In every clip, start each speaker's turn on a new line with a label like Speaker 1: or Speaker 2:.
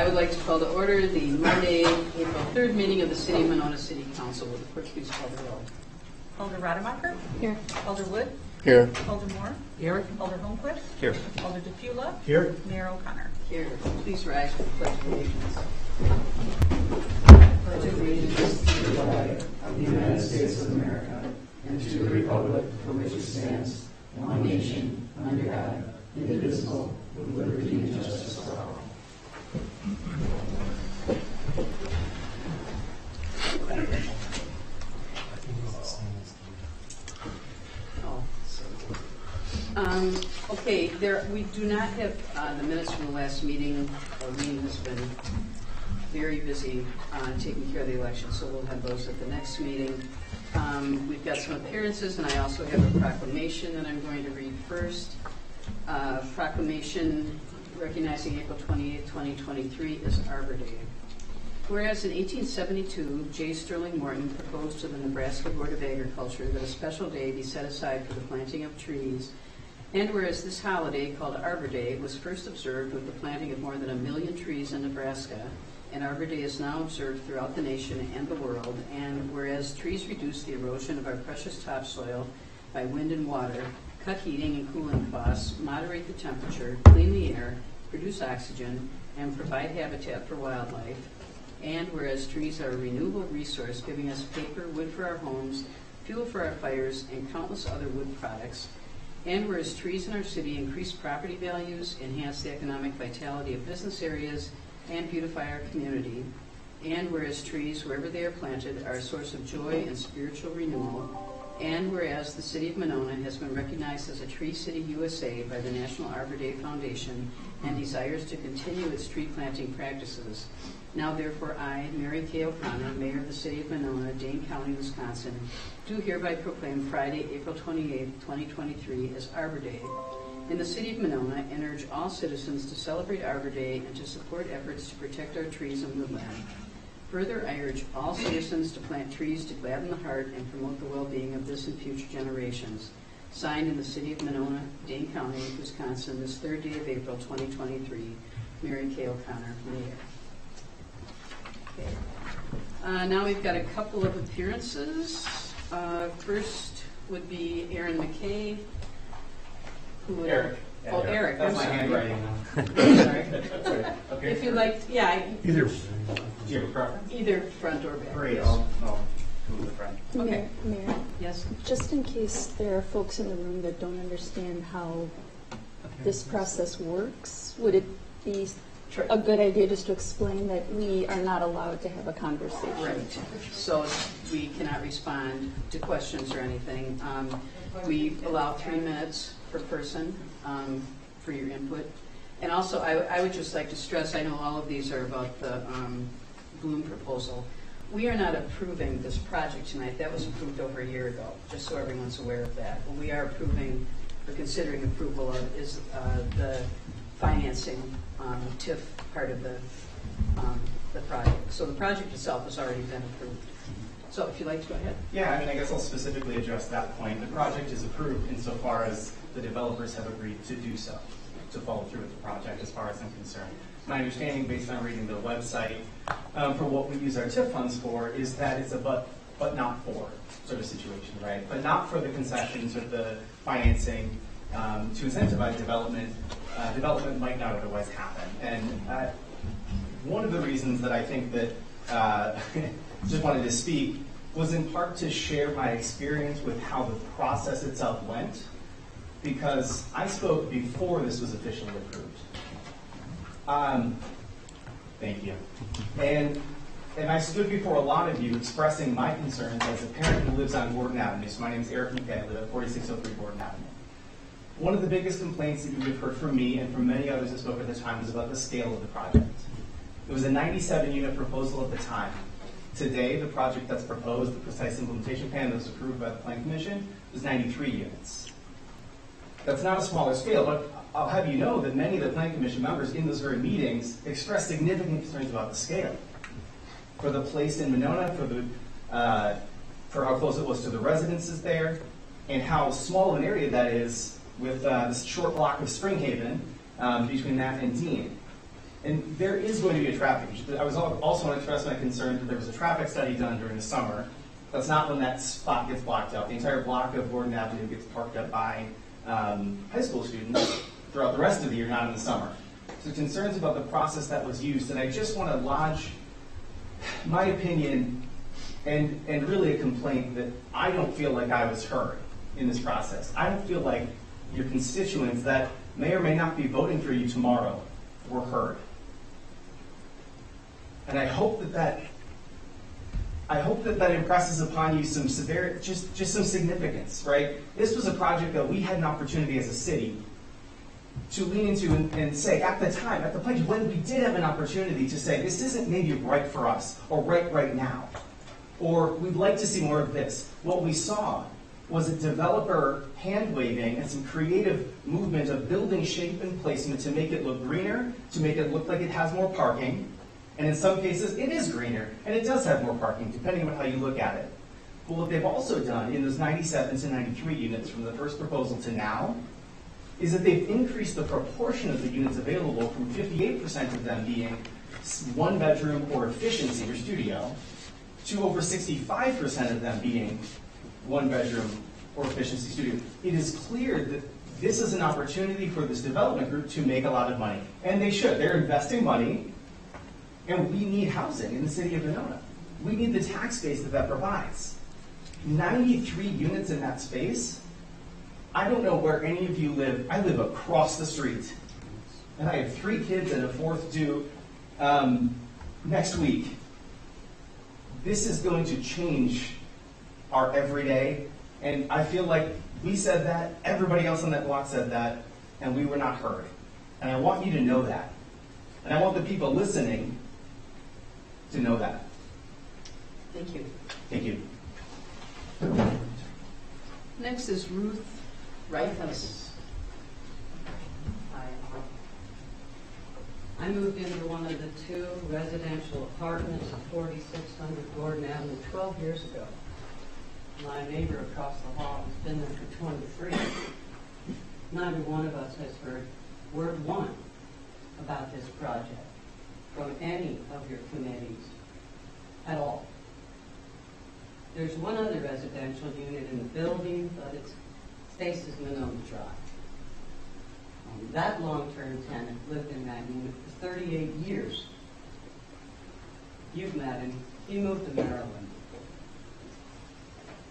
Speaker 1: I would like to call to order the Monday, April 3rd meeting of the City of Monona City Council. Will the clerk please call the roll?
Speaker 2: Alder Rademacher?
Speaker 3: Here.
Speaker 2: Alder Wood?
Speaker 4: Here.
Speaker 2: Alder Moore?
Speaker 1: Here.
Speaker 2: Alder Holmquist?
Speaker 4: Here.
Speaker 2: Alder DeFula?
Speaker 4: Here.
Speaker 2: Mayor O'Connor.
Speaker 1: Here. Please rise for the Pledge of Allegiance. Pledge of Allegiance to the flag of the United States of America and to the republic for which it stands, one nation, under God, indivisible, with liberty and justice for all. Okay, we do not have the minutes from the last meeting. Our meeting has been very busy taking care of the election, so we'll have those at the next meeting. We've got some appearances, and I also have a proclamation that I'm going to read first. Proclamation recognizing April 28, 2023 as Arbor Day. Whereas in 1872, J. Sterling Morton proposed to the Nebraska Board of Agriculture that a special day be set aside for the planting of trees, and whereas this holiday, called Arbor Day, was first observed with the planting of more than 1 million trees in Nebraska, and Arbor Day is now observed throughout the nation and the world, and whereas trees reduce the erosion of our precious topsoil by wind and water, cut heating and cooling costs, moderate the temperature, clean the air, produce oxygen, and provide habitat for wildlife, and whereas trees are a renewable resource giving us paper, wood for our homes, fuel for our fires, and countless other wood products, and whereas trees in our city increase property values, enhance the economic vitality of business areas, and beautify our community, and whereas trees, wherever they are planted, are a source of joy and spiritual renewal, and whereas the City of Monona has been recognized as a Tree City USA by the National Arbor Day Foundation and desires to continue its tree planting practices. Now therefore I, Mary Kay O'Connor, Mayor of the City of Monona, Dane County, Wisconsin, do hereby proclaim Friday, April 28, 2023 as Arbor Day in the City of Monona, and urge all citizens to celebrate Arbor Day and to support efforts to protect our trees and woodland. Further, I urge all citizens to plant trees to gladden the heart and promote the well-being of this and future generations. Signed in the City of Monona, Dane County, Wisconsin, this 3rd day of April 2023, Mary Kay O'Connor, Mayor. Okay. Now we've got a couple of appearances. First would be Aaron McKay.
Speaker 5: Eric.
Speaker 1: Oh, Eric.
Speaker 5: That's my
Speaker 1: sorry.
Speaker 5: handwriting.
Speaker 1: Sorry.
Speaker 5: Okay.
Speaker 1: If you like, yeah,
Speaker 4: Either.
Speaker 5: Do you have a preference?
Speaker 1: either front or back.
Speaker 5: Great. I'll go with the front.
Speaker 1: Okay.
Speaker 3: Mayor,
Speaker 1: Yes.
Speaker 3: just in case there are folks in the room that don't understand how this process works, would it be
Speaker 1: Sure.
Speaker 3: a good idea just to explain that we are not allowed to have a conversation?
Speaker 1: Right. So we cannot respond to questions or anything. We allow 3 minutes per person for your input. And also, I would just like to stress, I know all of these are about the Bloom proposal. We are not approving this project tonight. That was approved over a year ago, just so everyone's aware of that. What we are approving, or considering approval of, is the financing TIF part of the project. So the project itself has already been approved. So if you'd like to go ahead.
Speaker 5: Yeah, I mean, I guess I'll specifically address that point. The project is approved insofar as the developers have agreed to do so, to follow through with the project as far as I'm concerned. My understanding, based on reading the website, for what we use our TIF funds for, is that it's a but not for sort of situation, right? But not for the concessions or the financing to incentivize development. Development might not otherwise happen. And one of the reasons that I think that just wanted to speak was in part to share my experience with how the process itself went, because I spoke before this was officially approved. Thank you. And I stood before a lot of you expressing my concerns as a parent who lives on Gordon Avenue. So my name is Eric McKay. I live at 4603 Gordon Avenue. One of the biggest complaints that you would have heard from me and from many others that spoke at the time was about the scale of the project. It was a 97-unit proposal at the time. Today, the project that's proposed, the precise implementation plan that was approved by the Plan Commission, was 93 units. That's not a smaller scale, but I'll have you know that many of the Plan Commission members in those very meetings expressed significant concerns about the scale. For the place in Monona, for how close it was to the residences there, and how small an area that is with this short block of Springhaven between that and Dean. And there is going to be a traffic issue. I was also want to express my concern that there was a traffic study done during the summer. That's not when that spot gets blocked out. The entire block of Gordon Avenue gets parked up by high school students throughout the rest of the year, not in the summer. So concerns about the process that was used, and I just want to lodge my opinion and really a complaint that I don't feel like I was heard in this process. I don't feel like your constituents that may or may not be voting for you tomorrow were heard. And I hope that impresses upon you some just some significance, right? This was a project that we had an opportunity as a city to lean into and say, at the time, at the place when we did have an opportunity to say, this isn't maybe right for us, or right now, or we'd like to see more of this. What we saw was a developer hand-waving and some creative movement of building shape and placement to make it look greener, to make it look like it has more parking, and in some cases, it is greener, and it does have more parking, depending on how you look at it. But what they've also done in those 97 to 93 units from the first proposal to now is that they've increased the proportion of the units available from 58% of them being one bedroom or efficiency or studio to over 65% of them being one bedroom or efficiency studio. It is clear that this is an opportunity for this development group to make a lot of money. And they should. They're investing money. And we need housing in the city of Venona. We need the tax base that provides. 93 units in that space. I don't know where any of you live. I live across the street. And I have 3 kids and a 4th due next week. This is going to change our everyday. And I feel like we said that, everybody else on that block said that, and we were not heard. And I want you to know that. And I want the people listening to know that.
Speaker 1: Thank you.
Speaker 5: Thank you.
Speaker 1: Next is Ruth Reifus.
Speaker 4: I moved into one of the 2 residential apartments at 4600 Gordon Avenue 12 years ago. My neighbor across the hall has been there for 23. Neither one of us has heard word one about this project from any of your committees at all. There's one other residential unit in the building, but its space is Monona Drive. That long-term tenant lived in that unit for 38 years. You've met him. He moved to Maryland.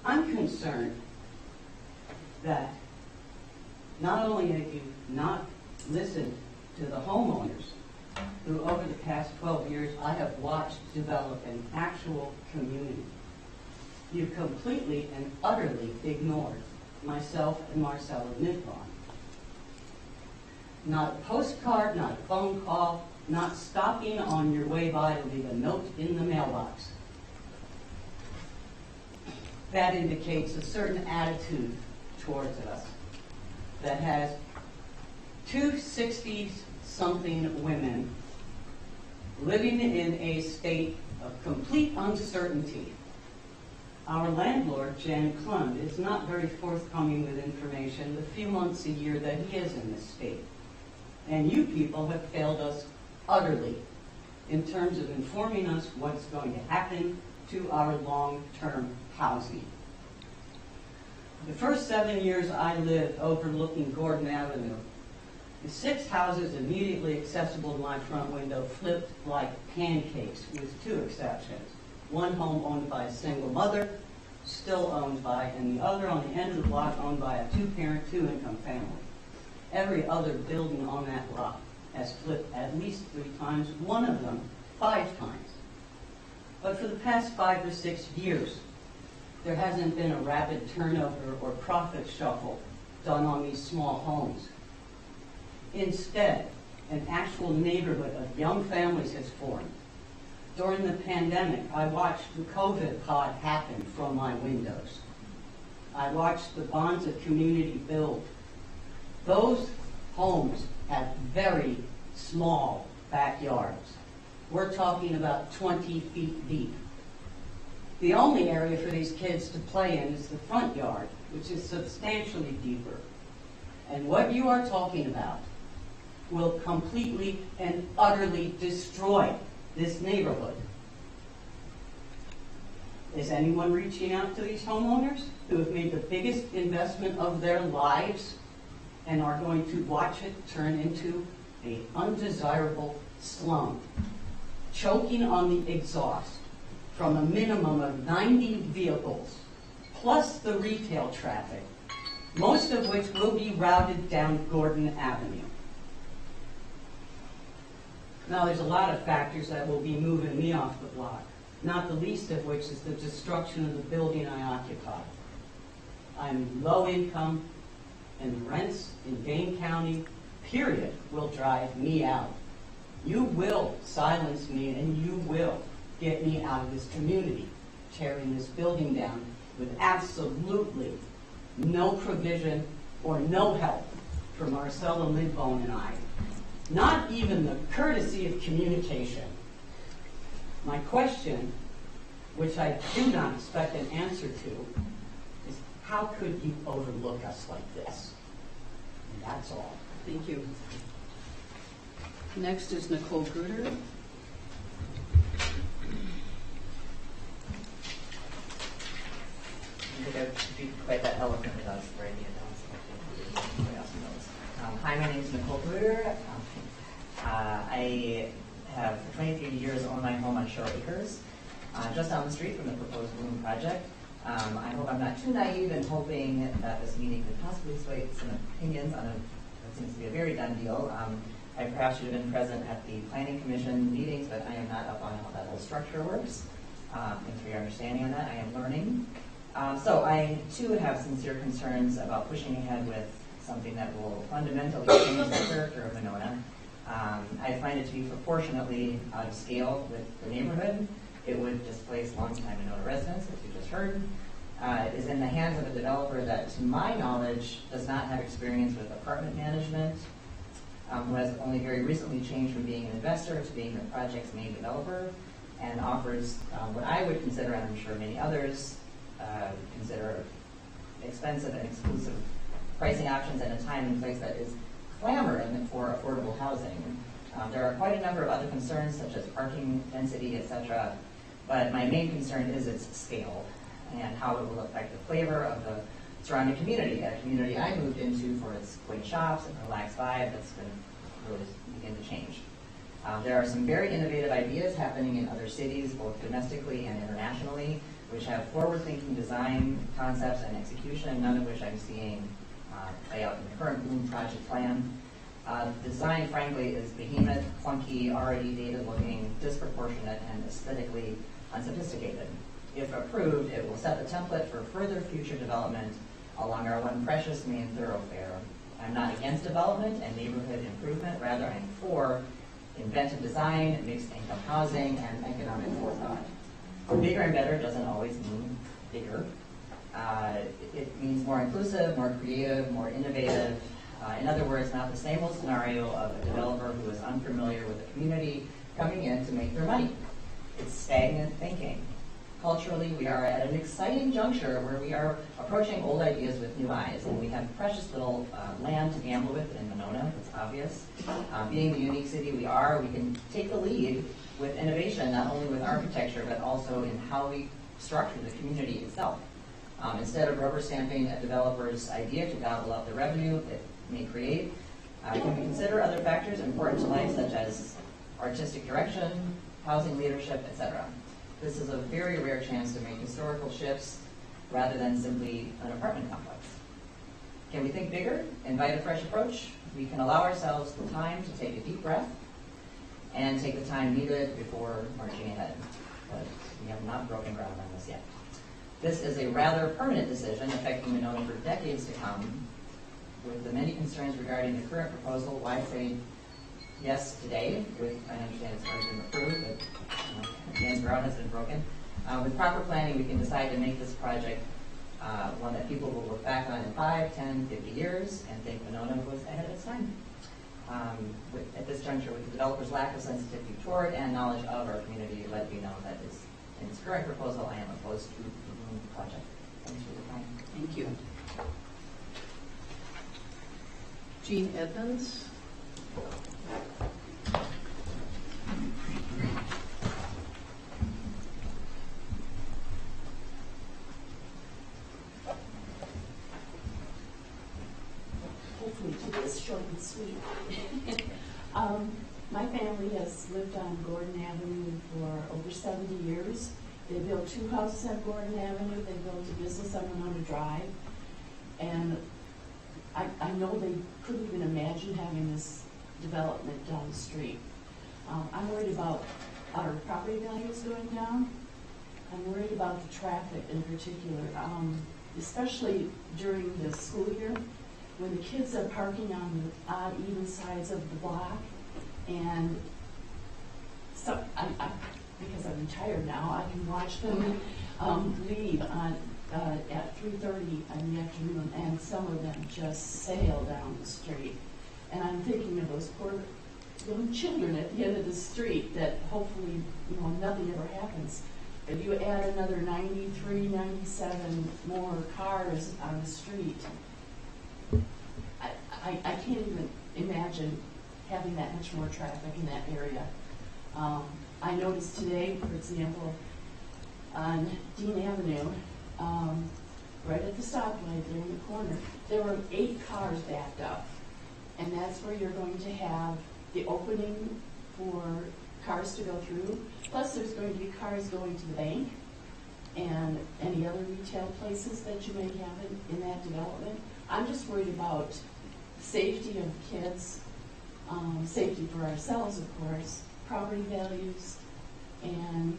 Speaker 4: I'm concerned that not only have you not listened to the homeowners, who over the past 12 years I have watched develop an actual community, you've completely and utterly ignored myself and Marcella Midbon. Not a postcard, not a phone call, not stopping on your way by to leave a note in the mailbox. That indicates a certain attitude towards us that has 2 60-something women living in a state of complete uncertainty. Our landlord, Jan Klund, is not very forthcoming with information the few months a year that he is in this state. And you people have failed us utterly in terms of informing us what's going to happen to our long-term housing. The first 7 years I lived overlooking Gordon Avenue, the 6 houses immediately accessible to my front window flipped like pancakes, with 2 exceptions. One home owned by a single mother, still owned by, and the other on the end of the block owned by a 2-parent, 2-income family. Every other building on that block has flipped at least 3 times, one of them 5 times. But for the past 5 or 6 years, there hasn't been a rapid turnover or profit shuffle done on these small homes. Instead, an actual neighborhood of young families has formed. During the pandemic, I watched the COVID pod happen from my windows. I watched the bonds of community build. Those homes have very small backyards. We're talking about 20 feet deep. The only area for these kids to play in is the front yard, which is substantially deeper. And what you are talking about will completely and utterly destroy this neighborhood. Is anyone reaching out to these homeowners who have made the biggest investment of their lives and are going to watch it turn into an undesirable slum, choking on the exhaust from a minimum of 90 vehicles, plus the retail traffic, most of which will be routed down Gordon Avenue? Now, there's a lot of factors that will be moving me off the block, not the least of which is the destruction of the building I occupy. I'm low income, and rents in Dane County, period, will drive me out. You will silence me, and you will get me out of this community, tearing this building down with absolutely no provision or no help for Marcella Lidbone and I. Not even the courtesy of communication. My question, which I do not expect an answer to, is how could you overlook us like this? And that's all.
Speaker 1: Thank you. Next is Nicole Gruder.
Speaker 6: I think I'd be quite that eloquent without spreading it down so everybody else knows. Hi, my name is Nicole Gruder. I have for 23 years owned my home on Shore Acres, just down the street from the proposed Bloom project. I hope I'm not too naive in hoping that this meeting could possibly sway some opinions on what seems to be a very done deal. I perhaps should have been present at the Planning Commission meetings, but I am not up on how that whole structure works. Thanks for your understanding on that. I am learning. So I, too, have sincere concerns about pushing ahead with something that will fundamentally change the character of Monona. I find it to be proportionately out of scale with the neighborhood. It would displace longtime Monona residents, as you just heard. It is in the hands of a developer that, to my knowledge, does not have experience with apartment management, who has only very recently changed from being an investor to being the project's main developer, and offers what I would consider, and I'm sure many others consider, expensive and exclusive pricing options at a time and place that is clamoring for affordable housing. There are quite a number of other concerns, such as parking density, etc., but my main concern is its scale and how it will affect the flavor of the surrounding community, a community I moved into for its quaint shops and relaxed vibe that's going to really begin to change. There are some very innovative ideas happening in other cities, both domestically and internationally, which have forward-thinking design concepts and execution, none of which I'm seeing play out in the current Bloom project plan. The design, frankly, is behemoth, clunky, already dated-looking, disproportionate, and aesthetically unsophisticated. If approved, it will set the template for further future development along our one precious main thoroughfare. I'm not against development and neighborhood improvement, rather I'm for inventive design, mixed-income housing, and economic forethought. Bigger and better doesn't always mean bigger. It means more inclusive, more creative, more innovative. In other words, not the same old scenario of a developer who is unfamiliar with the community coming in to make their money. It's stagnant thinking. Culturally, we are at an exciting juncture where we are approaching old ideas with new eyes, and we have precious little land to gamble with in Monona. It's obvious. Being the unique city we are, we can take the lead with innovation, not only with architecture, but also in how we structure the community itself. Instead of rubber stamping a developer's idea to gobble up the revenue it may create, can we consider other factors important to life, such as artistic direction, housing leadership, etc.? This is a very rare chance to make historical shifts rather than simply an apartment complex. Can we think bigger, invite a fresh approach? We can allow ourselves the time to take a deep breath and take the time needed before marching ahead. But we have not broken ground on this yet. This is a rather permanent decision affecting Monona for decades to come. With the many concerns regarding the current proposal, why say yes today? I understand it's already been approved, but Dan's ground has been broken. With proper planning, we can decide to make this project one that people will look back on in 5, 10, 50 years and think Monona was ahead of its time. At this juncture, with the developer's lack of sensitivity toward and knowledge of our community, let me know that in its current proposal, I am opposed to the Bloom project. Thanks for your time.
Speaker 1: Thank you. Jean Edmonds.
Speaker 7: it's short and sweet. My family has lived on Gordon Avenue for over 70 years. They built 2 houses on Gordon Avenue. They built a business on Winona Drive. And I know they couldn't even imagine having this development down the street. I'm worried about our property values going down. I'm worried about the traffic in particular, especially during the school year, when the kids are parking on the odd, even sides of the block. And so, because I'm retired now, I can watch them leave at 3:30 in the afternoon, and some of them just sail down the street. And I'm thinking of those poor little children at the end of the street that hopefully, nothing ever happens. If you add another 93, 97 more cars on the street, I can't even imagine having that much more traffic in that area. I noticed today, for example, on Dean Avenue, right at the stoplight there in the corner, there were 8 cars backed up. And that's where you're going to have the opening for cars to go through. Plus, there's going to be cars going to the bank and any other retail places that you may have in that development. I'm just worried about safety of kids, safety for ourselves, of course, property values, and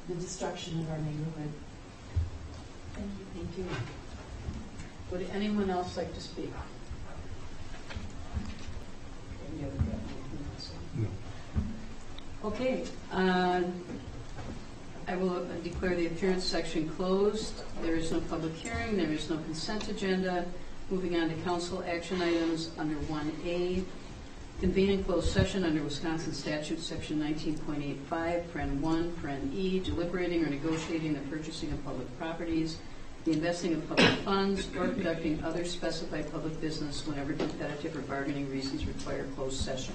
Speaker 7: the destruction of our neighborhood. Thank you.
Speaker 1: Thank you. Would anyone else like to speak? Any other anything else?
Speaker 8: No.
Speaker 1: Okay, I will declare the appearance section closed. There is no public hearing. There is no consent agenda. Moving on to council action items under 1A. Convene and close session under Wisconsin statute section 19.85, paren 1, paren E, deliberating or negotiating the purchasing of public properties, the investing of public funds, or conducting other specified public business whenever competitive or bargaining reasons require closed session.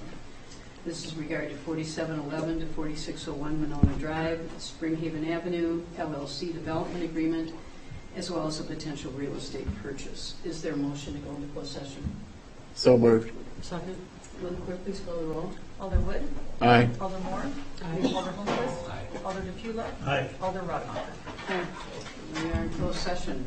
Speaker 1: This is regarding 4711 to 4601 Winona Drive, Springhaven Avenue, LLC development agreement, as well as a potential real estate purchase. Is there a motion to go into closed session?
Speaker 8: So moved.
Speaker 1: Second. Will the clerk please call the roll?
Speaker 2: Alder Wood.
Speaker 8: Aye.
Speaker 2: Alder Moore. Alder Holmquist. Alder DePula.
Speaker 8: Aye.
Speaker 2: Alder Rademacher.
Speaker 1: Okay. We are in closed session.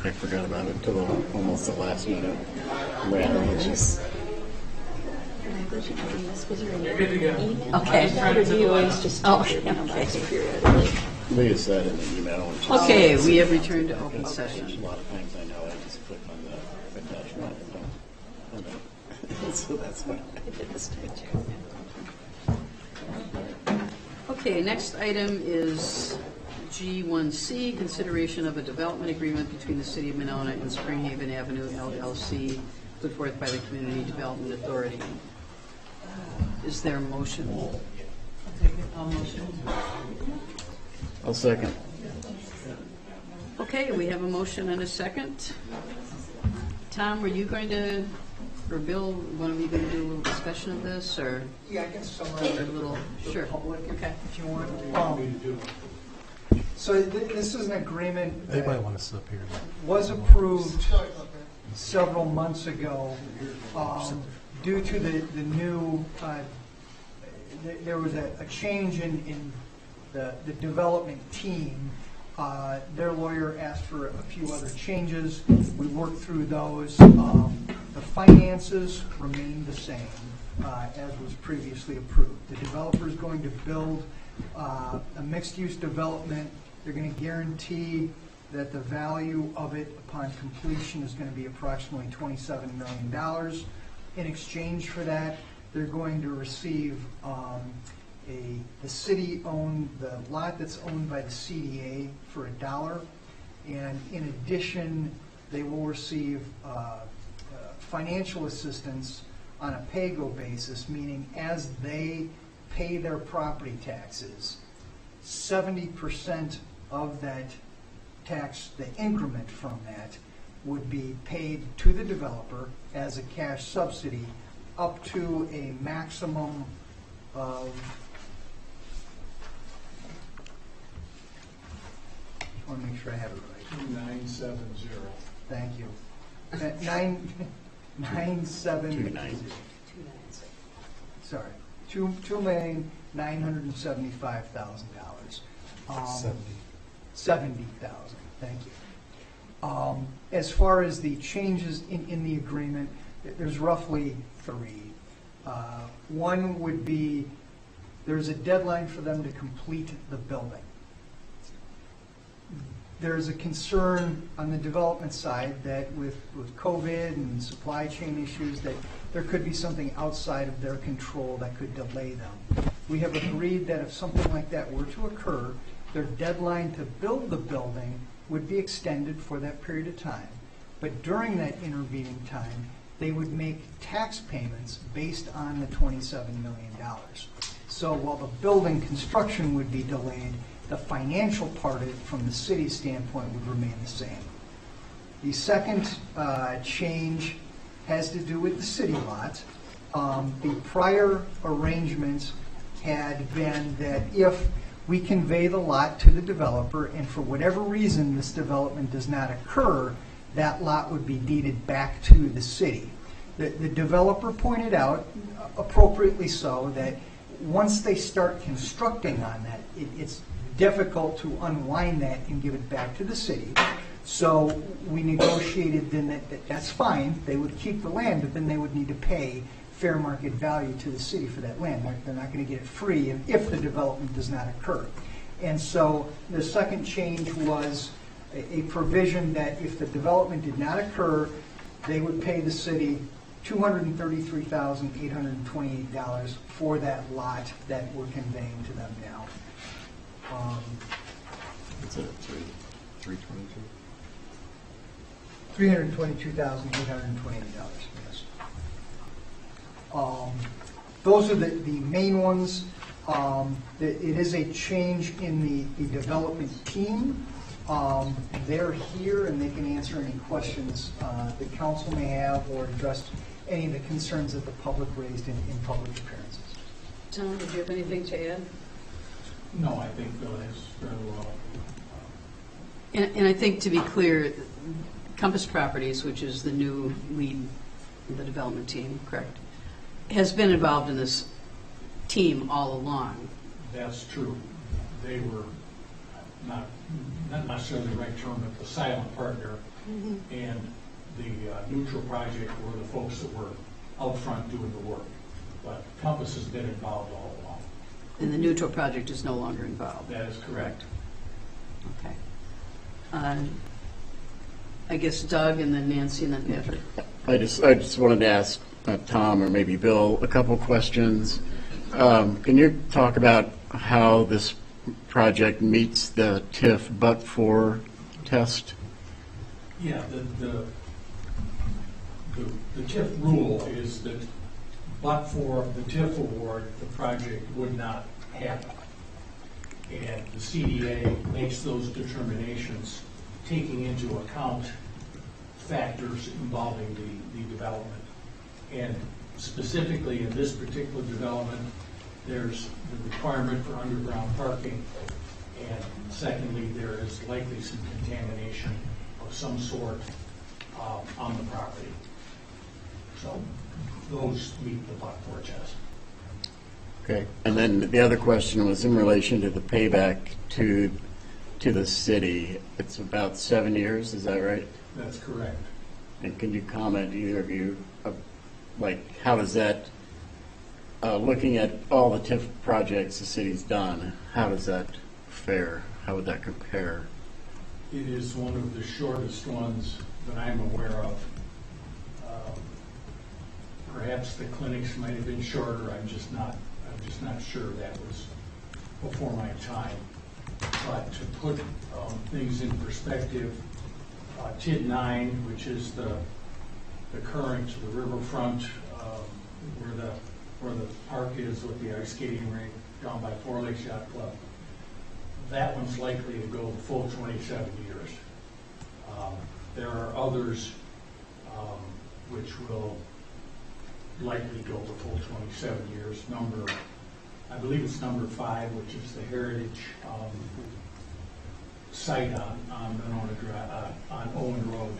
Speaker 8: I forgot about it until almost the last minute. Well, it's just,
Speaker 1: Okay.
Speaker 3: Or do you always just
Speaker 1: Oh,
Speaker 3: check your
Speaker 1: okay.
Speaker 3: mailbox periodically?
Speaker 8: Leah said in the email. and she
Speaker 1: Okay,
Speaker 8: said-
Speaker 1: we have returned to open
Speaker 8: There's a
Speaker 1: session.
Speaker 8: lot of things I know, I just click on the attachment. and so that's what I did this time too.
Speaker 1: Okay, next item is G1C, consideration of a development agreement between the City of Monona and Springhaven Avenue LLC, put forth by the Community Development Authority. Is there a motion?
Speaker 8: I'll second.
Speaker 1: Okay, we have a motion and a second. Tom, were you going to, or Bill, one of you going to do a little discussion of this, or
Speaker 9: Yeah, I can summarize
Speaker 1: a
Speaker 9: it
Speaker 1: little?
Speaker 9: for
Speaker 1: Sure.
Speaker 9: the public
Speaker 1: Okay.
Speaker 9: if you want. So this is an agreement
Speaker 10: They might
Speaker 9: that
Speaker 10: want to sit up here.
Speaker 9: was approved several months ago due to the new, there was a change in the development team. Their lawyer asked for a few other changes. We worked through those. The finances remain the same as was previously approved. The developer is going to build a mixed-use development. They're going to guarantee that the value of it upon completion is going to be approximately $27 million. In exchange for that, they're going to receive the city-owned, the lot that's owned by the CDA for $1. And in addition, they will receive financial assistance on a pay-go basis, meaning as they pay their property taxes, 70% of that tax, the increment from that, would be paid to the developer as a cash subsidy up to a maximum of, I want to make sure I have it right.
Speaker 10: 2970.
Speaker 9: Thank you. 970.
Speaker 8: 29.
Speaker 9: Sorry, $2,975,000. 70,000. Thank you. As far as the changes in the agreement, there's roughly three. One would be there's a deadline for them to complete the building. There's a concern on the development side that with COVID and supply chain issues that there could be something outside of their control that could delay them. We have agreed that if something like that were to occur, their deadline to build the building would be extended for that period of time. But during that intervening time, they would make tax payments based on the $27 million. So while the building construction would be delayed, the financial part of it from the city's standpoint would remain the same. The second change has to do with the city lot. The prior arrangements had been that if we convey the lot to the developer and for whatever reason this development does not occur, that lot would be deeded back to the city. The developer pointed out, appropriately so, that once they start constructing on that, it's difficult to unwind that and give it back to the city. So we negotiated then that that's fine. They would keep the land, but then they would need to pay fair market value to the city for that land. They're not going to get it free if the development does not occur. And so the second change was a provision that if the development did not occur, they would pay the city $233,828 for that lot that we're conveying to them now.
Speaker 8: It's a 322.
Speaker 9: $322,828, yes. Those are the main ones. It is a change in the development team. They're here and they can answer any questions the council may have or address any of the concerns that the public raised in public appearances.
Speaker 1: Tom, did you have anything to add?
Speaker 10: No, I think Bill has very well.
Speaker 1: And I think, to be clear, Compass Properties, which is the new lead in the development team, correct, has been involved in this team all along.
Speaker 10: That's true. They were not not necessarily the right term, but the silent partner, and the neutral project were the folks that were out front doing the work. But Compass has been involved all along.
Speaker 1: And the neutral project is no longer involved.
Speaker 10: That is correct.
Speaker 1: Okay. I guess Doug and then Nancy and then Patrick.
Speaker 8: I just wanted to ask Tom or maybe Bill a couple questions. Can you talk about how this project meets the TIF but-for test?
Speaker 10: Yeah, the TIF rule is that but for the TIF award, the project would not happen. And the CDA makes those determinations taking into account factors involving the development. And specifically in this particular development, there's the requirement for underground parking. And secondly, there is likely some contamination of some sort on the property. So those meet the but-for test.
Speaker 8: Okay. And then the other question was in relation to the payback to the city. It's about 7 years, is that right?
Speaker 10: That's correct.
Speaker 8: And can you comment, either of you, like how does that, looking at all the TIF projects the city's done, how does that fare? How would that compare?
Speaker 10: It is one of the shortest ones that I'm aware of. Perhaps the clinics might have been shorter. I'm just not sure. That was before my time. But to put things in perspective, TID 9, which is the current, the riverfront, where the park is with the ice skating rink down by Four Lakes Yacht Club, that one's likely to go the full 27 years. There are others which will likely go the full 27 years. I believe it's number 5, which is the Heritage site on Owen Road.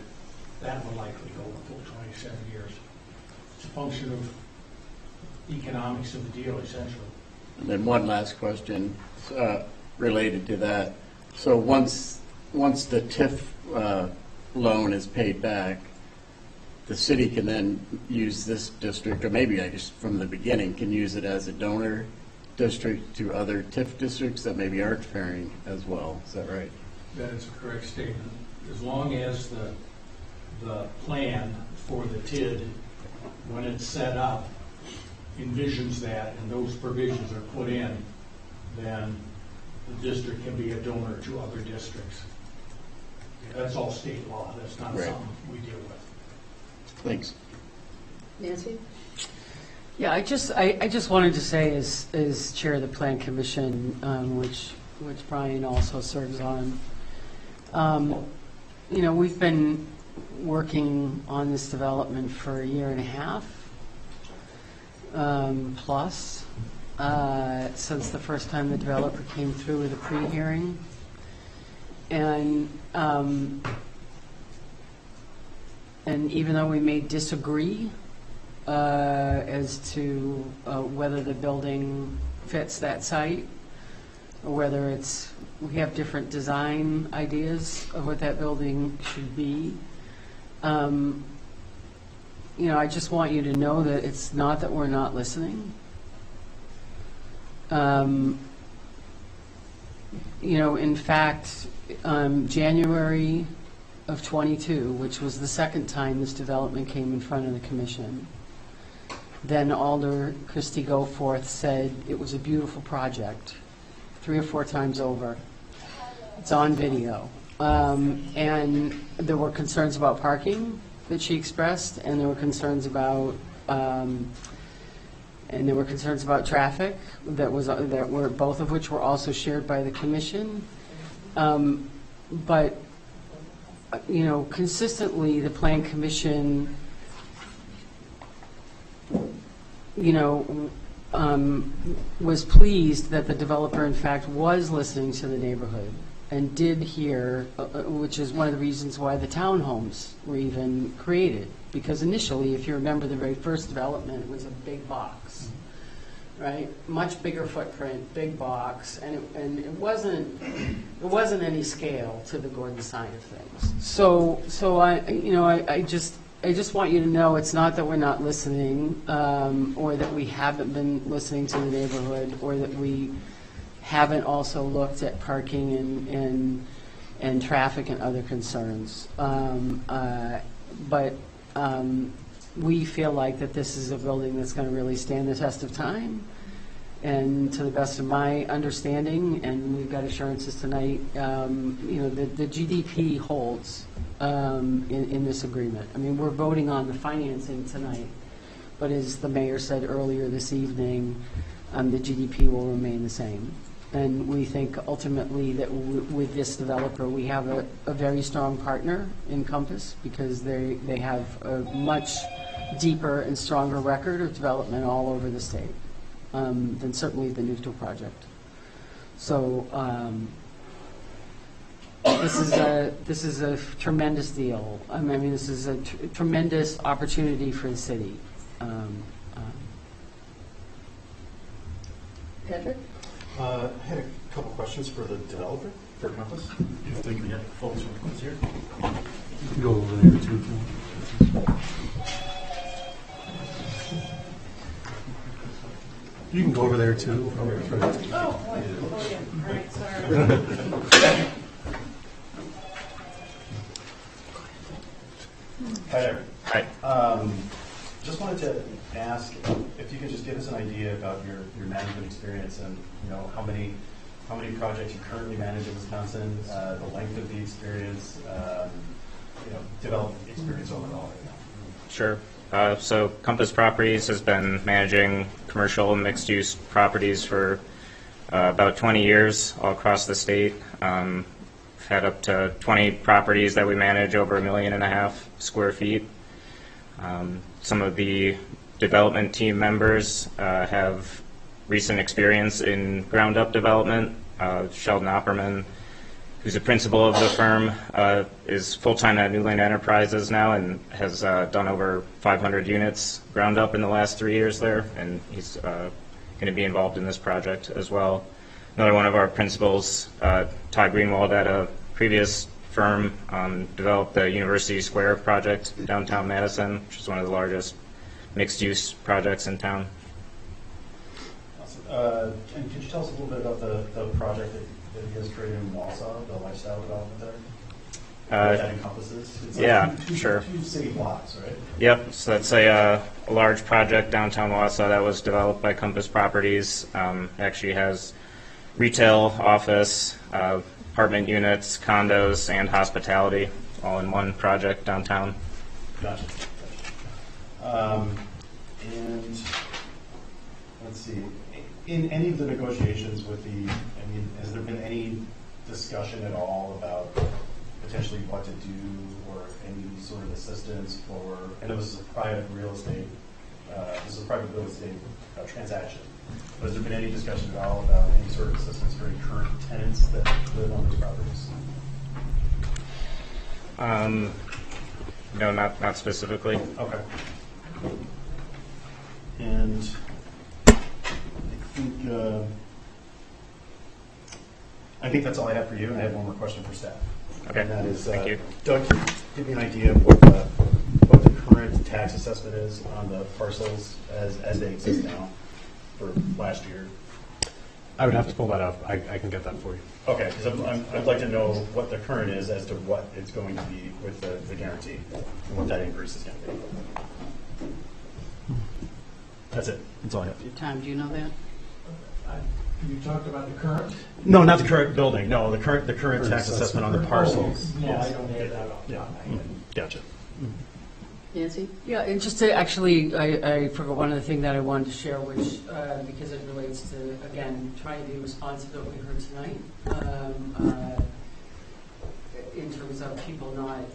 Speaker 10: That will likely go the full 27 years. It's a function of economics of the deal, essentially.
Speaker 8: And then one last question related to that. So once the TIF loan is paid back, the city can then use this district, or maybe I just from the beginning can use it as a donor district to other TIF districts that maybe aren't faring as well. Is that right?
Speaker 10: That is a correct statement. As long as the plan for the TID, when it's set up, envisions that and those provisions are put in, then the district can be a donor to other districts. That's all state law. That's not
Speaker 8: Right.
Speaker 10: something we deal with.
Speaker 8: Thanks.
Speaker 1: Nancy?
Speaker 11: Yeah, I just wanted to say, as chair of the Plan Commission, which Brian also serves on, we've been working on this development for a year and a half plus since the first time the developer came through with a pre-hearing, and even though we may disagree as to whether the building fits that site, or whether we have different design ideas of what that building should be, I just want you to know that it's not that we're not listening. In fact, January of 22, which was the second time this development came in front of the commission, then Alder Christy Goforth said it was a beautiful project 3 or 4 times over. It's on video. And there were concerns about parking that she expressed, and there were concerns about traffic that were both of which were also shared by the commission. But consistently, the Plan Commission, was pleased that the developer, in fact, was listening to the neighborhood and did hear, which is one of the reasons why the townhomes were even created. Because initially, if you remember the very first development, it was a big box. right? Much bigger footprint, big box, and it wasn't any scale to the Gordon side of things. So I just want you to know it's not that we're not listening, or that we haven't been listening to the neighborhood, or that we haven't also looked at parking and traffic and other concerns. But we feel like that this is a building that's going to really stand the test of time. And to the best of my understanding, and we've got assurances tonight, the GDP holds in this agreement. I mean, we're voting on the financing tonight, but as the mayor said earlier this evening, the GDP will remain the same. And we think ultimately that with this developer, we have a very strong partner in Compass, because they have a much deeper and stronger record of development all over the state than certainly the Newton project. So this is a tremendous deal. I mean, this is a tremendous opportunity for the city.
Speaker 3: Patrick?
Speaker 12: I had a couple questions for the developer, for Compass. Do you think we had folks from Compass here? You can go over there too. You can go over there too.
Speaker 2: Oh, all right, sorry.
Speaker 12: Hi there.
Speaker 13: Hi.
Speaker 12: Just wanted to ask if you could just give us an idea about your management experience and how many projects you currently manage in Wisconsin, the length of the experience, development experience overall.
Speaker 13: Sure. So Compass Properties has been managing commercial and mixed-use properties for about 20 years all across the state. Had up to 20 properties that we manage over 1.5 million square feet. Some of the development team members have recent experience in ground-up development. Sheldon Opperman, who's a principal of the firm, is full-time at Newland Enterprises now and has done over 500 units ground up in the last 3 years there, and he's going to be involved in this project as well. Another one of our principals, Todd Greenwald, at a previous firm, developed the University Square project in downtown Madison, which is one of the largest mixed-use projects in town.
Speaker 12: Awesome. And could you tell us a little bit about the project that you guys created in Wausau, the lifestyle development there? What that encompasses? It's
Speaker 13: Yeah,
Speaker 12: two
Speaker 13: sure.
Speaker 12: Two city blocks, right?
Speaker 13: Yep, so that's a large project downtown Wausau that was developed by Compass Properties. Actually has retail, office, apartment units, condos, and hospitality all in one project downtown.
Speaker 12: Gotcha. And let's see, in any of the negotiations with has there been any discussion at all about potentially what to do or any sort of assistance for, I know this is a private real estate, transaction, but has there been any discussion at all about any sort of assistance for any current tenants that live on those properties?
Speaker 13: No, not specifically.
Speaker 12: Okay. And I think that's all I have for you, and I have one more question for staff.
Speaker 13: Okay,
Speaker 12: And that is,
Speaker 13: thank you.
Speaker 12: Doug, can you give me an idea of what the current tax assessment is on the parcels as they exist now for last year?
Speaker 14: I would have to pull that up. I can get that for you.
Speaker 12: Okay, because I'd like to know what the current is as to what it's going to be with the guarantee and what that increase is going to be. That's it. That's all I have.
Speaker 1: Tom, do you know that?
Speaker 10: You talked about the current?
Speaker 12: No, not the current building. No, the current tax assessment on the parcels.
Speaker 10: No,
Speaker 12: Yes.
Speaker 10: I don't have that off.
Speaker 12: Yeah. Gotcha.
Speaker 1: Nancy?
Speaker 11: Yeah, and just to actually, I forgot one other thing that I wanted to share, which, because it relates to, again, trying to be responsive to what we heard tonight, in terms of people not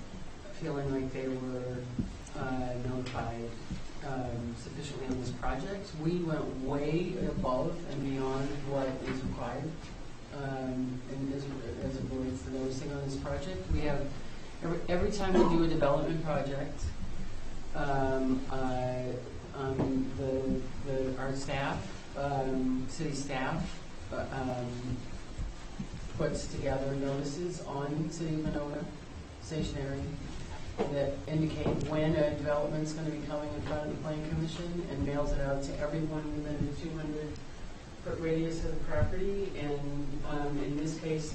Speaker 11: feeling like they were notified sufficiently on this project. We went way above and beyond what is required, and as it relates to noticing on this project. We have, every time we do a development project, our staff city staff puts together notices on City of Monona stationery that indicate when a development's going to be coming in front of the Planning Commission and mails it out to everyone within the 200-foot radius of the property. And in this case,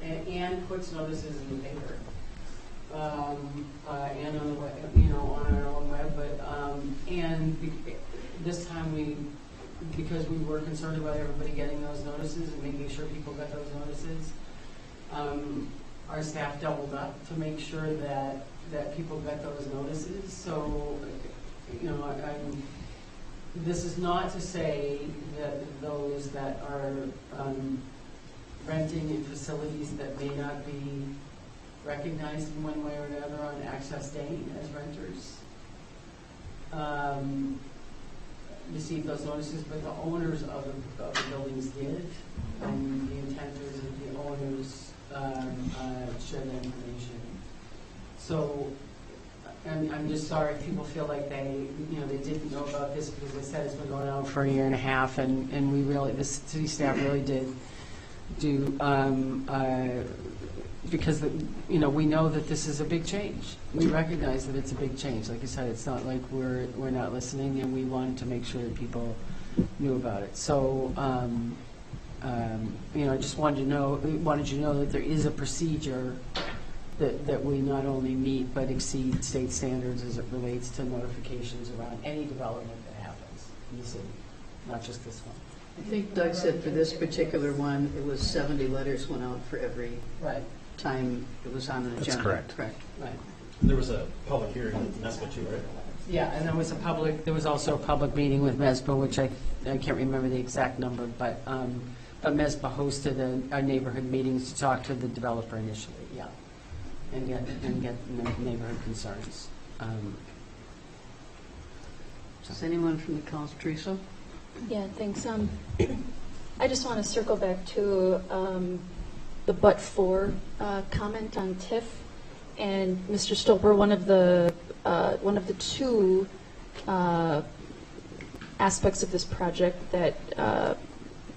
Speaker 11: and puts notices in the paper and on the web, on our own web. But this time because we were concerned about everybody getting those notices and making sure people got those notices, our staff doubled up to make sure that people got those notices. So, this is not to say that those that are renting in facilities that may not be recognized in one way or another on access day as renters receive those notices, but the owners of the buildings did, and the intent is that the owners share that information. So I'm just sorry if people feel like they didn't know about this, because they said it's been going on for a year and a half, and we really, the city staff really did do, because we know that this is a big change. We recognize that it's a big change. Like you said, it's not like we're not listening, and we wanted to make sure that people knew about it. So, I just wanted you to know that there is a procedure that we not only meet but exceed state standards as it relates to notifications around any development that happens in the city, not just this one.
Speaker 1: I think Doug said for this particular one, it was 70 letters went out for every time it was on an agenda.
Speaker 14: That's correct.
Speaker 1: Correct. Right.
Speaker 15: There was a public hearing in MESPA too, right?
Speaker 11: Yeah, and there was also a public meeting with MESPA, which I can't remember the exact number, but MESPA hosted a neighborhood meetings to talk to the developer initially, yeah, and get neighborhood concerns.
Speaker 1: Does anyone from the council, Teresa?
Speaker 3: Yeah, thanks. I just want to circle back to the but-for comment on TIF. And Mr. Stolper, one of the two aspects of this project that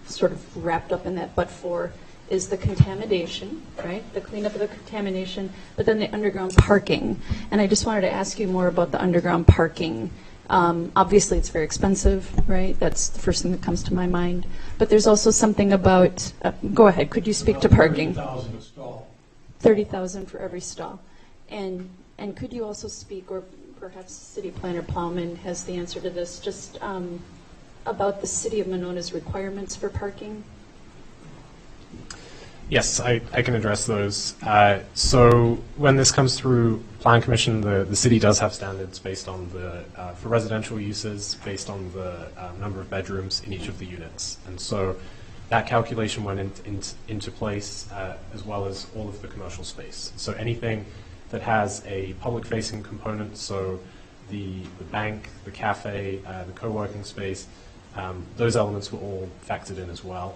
Speaker 3: sort of wrapped up in that but-for is the contamination, right? The cleanup of the contamination, but then the underground parking. And I just wanted to ask you more about the underground parking. Obviously, it's very expensive, right? That's the first thing that comes to my mind. But there's also something about, go ahead, could you speak to parking?
Speaker 10: 30,000 a stall.
Speaker 3: 30,000 for every stall. And could you also speak, or perhaps City Planner Plowman has the answer to this, just about the City of Monona's requirements for parking?
Speaker 14: Yes, I can address those. So when this comes through Plan Commission, the city does have standards based on for residential uses, based on the number of bedrooms in each of the units. And so that calculation went into place, as well as all of the commercial space. So anything that has a public-facing component, so the bank, the cafe, the co-working space, those elements were all factored in as well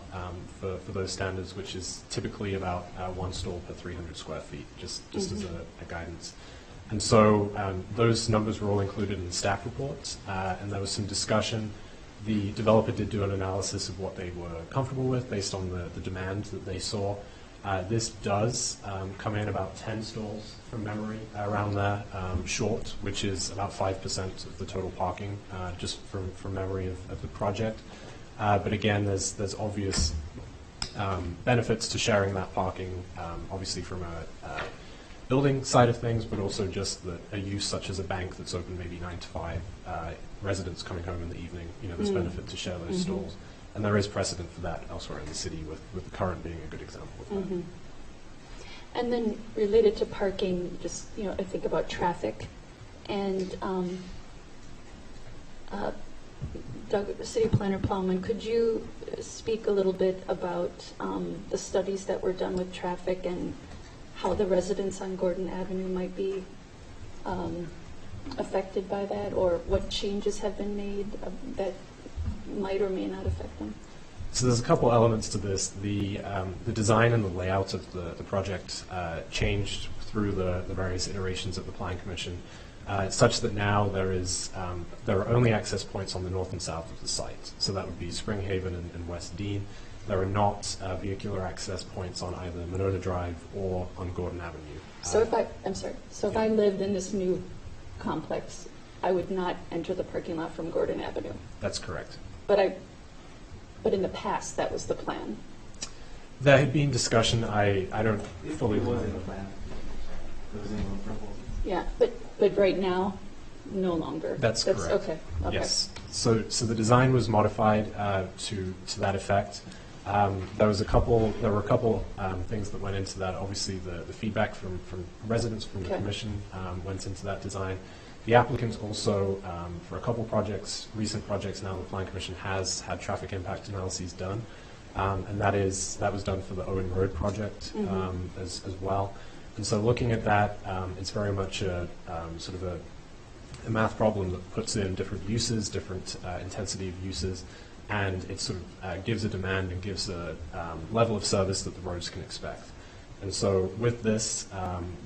Speaker 14: for those standards, which is typically about one stall per 300 square feet, just as a guidance. And so those numbers were all included in the staff reports, and there was some discussion. The developer did do an analysis of what they were comfortable with based on the demand that they saw. This does come in about 10 stalls from memory around there, short, which is about 5% of the total parking, just from memory of the project. But again, there's obvious benefits to sharing that parking, obviously from a building side of things, but also just a use such as a bank that's open maybe 9 to 5, residents coming home in the evening, there's benefit to share those stalls. And there is precedent for that elsewhere in the city, with the current being a good example of that.
Speaker 3: And then related to parking, just, I think about traffic. And Doug, City Planner Plowman, could you speak a little bit about the studies that were done with traffic and how the residents on Gordon Avenue might be affected by that, or what changes have been made that might or may not affect them?
Speaker 14: So there's a couple elements to this. The design and the layout of the project changed through the various iterations of the Plan Commission. such that now there are only access points on the north and south of the site. So that would be Spring Haven and West Dean. There are not vehicular access points on either Monona Drive or on Gordon Avenue.
Speaker 3: So if I lived in this new complex, I would not enter the parking lot from Gordon Avenue.
Speaker 14: That's correct.
Speaker 3: But in the past, that was the plan.
Speaker 14: There had been discussion. I don't fully
Speaker 12: It was in the plan. It was in the proposal.
Speaker 3: Yeah, but right now, no longer.
Speaker 14: That's correct.
Speaker 3: Okay.
Speaker 14: Yes. So the design was modified to that effect. There were a couple things that went into that. Obviously, the feedback from residents from the commission went into that design. The applicant also, for a couple projects, recent projects now, the Plan Commission has had traffic impact analyses done, and that was done for the Owen Road project as well. And so looking at that, it's very much a sort of a math problem that puts in different uses, different intensity of uses, and it sort of gives a demand and gives a level of service that the roads can expect. And so with this,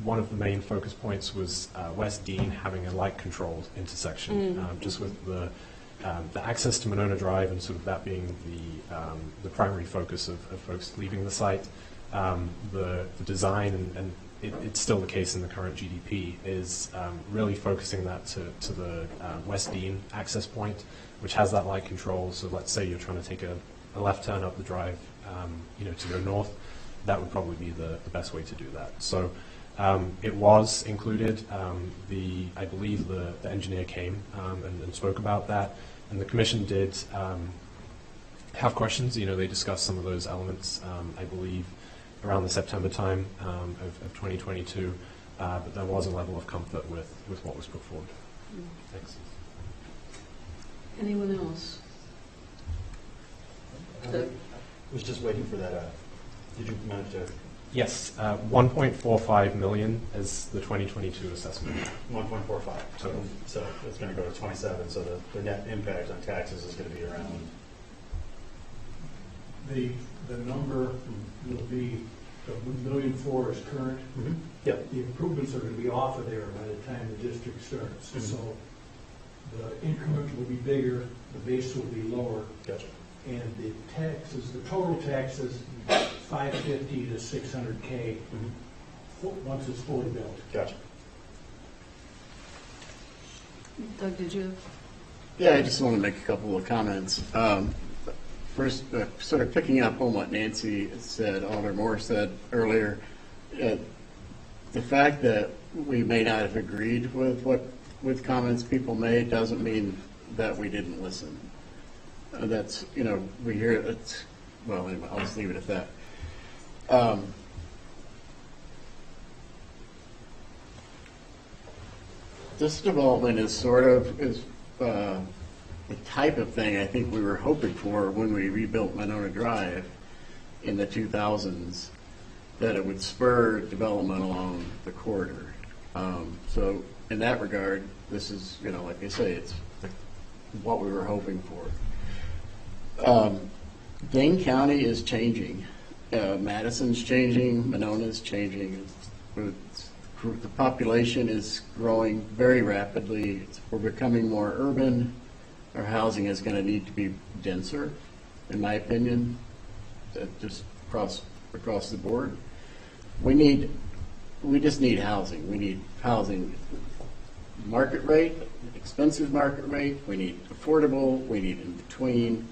Speaker 14: one of the main focus points was West Dean having a light-controlled intersection, just with the access to Monona Drive and sort of that being the primary focus of folks leaving the site. The design, and it's still the case in the current GDP, is really focusing that to the West Dean access point, which has that light control. So let's say you're trying to take a left turn up the drive, to go north. That would probably be the best way to do that. So it was included. I believe the engineer came and spoke about that, and the commission did have questions. They discussed some of those elements, I believe, around the September time of 2022, but there was a level of comfort with what was put forward. Thanks.
Speaker 1: Anyone else?
Speaker 15: I was just waiting for that. Did you manage to?
Speaker 14: Yes, 1.45 million is the 2022 assessment.
Speaker 15: 1.45. So it's going to go to 27. So the net impact on taxes is going to be around.
Speaker 10: The number will be, the $1.4 million is current.
Speaker 15: Yep.
Speaker 10: The improvements are going to be off of there by the time the district starts. So the increment will be bigger, the base will be lower.
Speaker 15: Gotcha.
Speaker 10: And the total taxes, 550 to 600K once it's fully built.
Speaker 15: Gotcha.
Speaker 1: Doug, did you?
Speaker 8: Yeah, I just want to make a couple of comments. First, sort of picking up on what Nancy said, Alder Moore said earlier, the fact that we may not have agreed with comments people made doesn't mean that we didn't listen. That's, we hear it. Well, anyway, I'll just leave it at that. This development is the type of thing I think we were hoping for when we rebuilt Monona Drive in the 2000s, that it would spur development along the corridor. So in that regard, this is, like I say, it's what we were hoping for. Dane County is changing. Madison's changing. Monona's changing. The population is growing very rapidly. We're becoming more urban. Our housing is going to need to be denser, in my opinion, just across the board. We just need housing. We need housing market rate, expensive market rate. We need affordable. We need in between.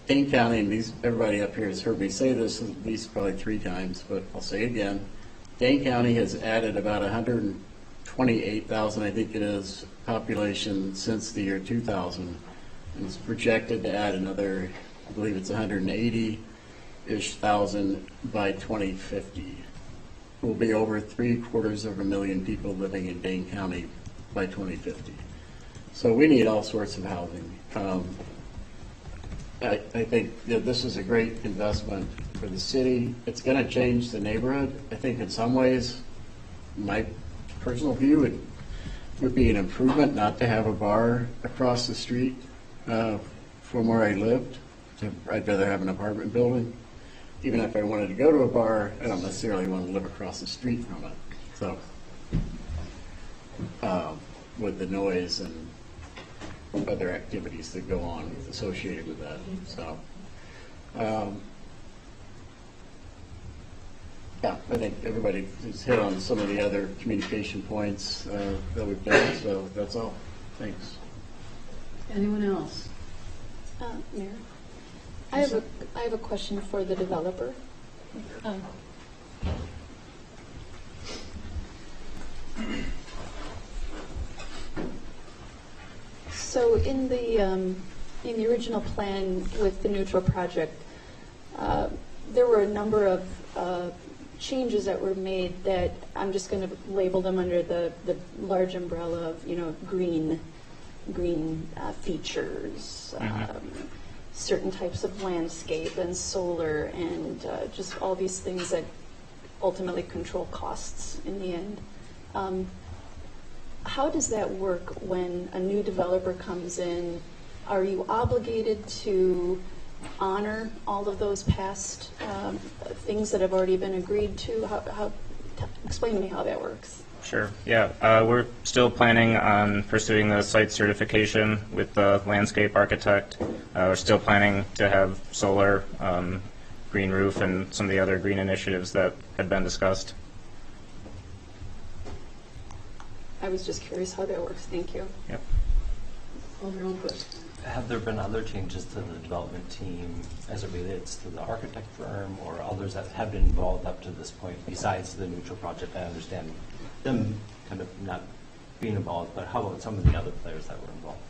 Speaker 8: Dane County, and everybody up here has heard me say this at least probably 3 times, but I'll say it again. Dane County has added about 128,000, I think it is, population since the year 2000. And it's projected to add another, I believe it's 180-ish thousand by 2050. We'll be over 750,000 people living in Dane County by 2050. So we need all sorts of housing. I think this is a great investment for the city. It's going to change the neighborhood. I think in some ways, my personal view, would be an improvement not to have a bar across the street from where I lived. I'd rather have an apartment building. Even if I wanted to go to a bar, I don't necessarily want to live across the street from it. So with the noise and other activities that go on associated with that. So, yeah, I think everybody has hit on some of the other communication points that we've done, so that's all. Thanks.
Speaker 1: Anyone else?
Speaker 3: Mayor, I have a question for the developer. So in the original plan with the neutral project, there were a number of changes that were made that I'm just going to label them under the large umbrella of, green features, certain types of landscape and solar, and just all these things that ultimately control costs in the end. How does that work when a new developer comes in? Are you obligated to honor all of those past things that have already been agreed to? Explain to me how that works.
Speaker 13: Sure. Yeah, we're still planning on pursuing the site certification with the landscape architect. We're still planning to have solar, green roof, and some of the other green initiatives that had been discussed.
Speaker 3: I was just curious how that works. Thank you.
Speaker 13: Yep.
Speaker 16: Have there been other changes to the development team as it relates to the architect firm or others that have been involved up to this point besides the neutral project? I understand them kind of not being involved, but how about some of the other players that were involved?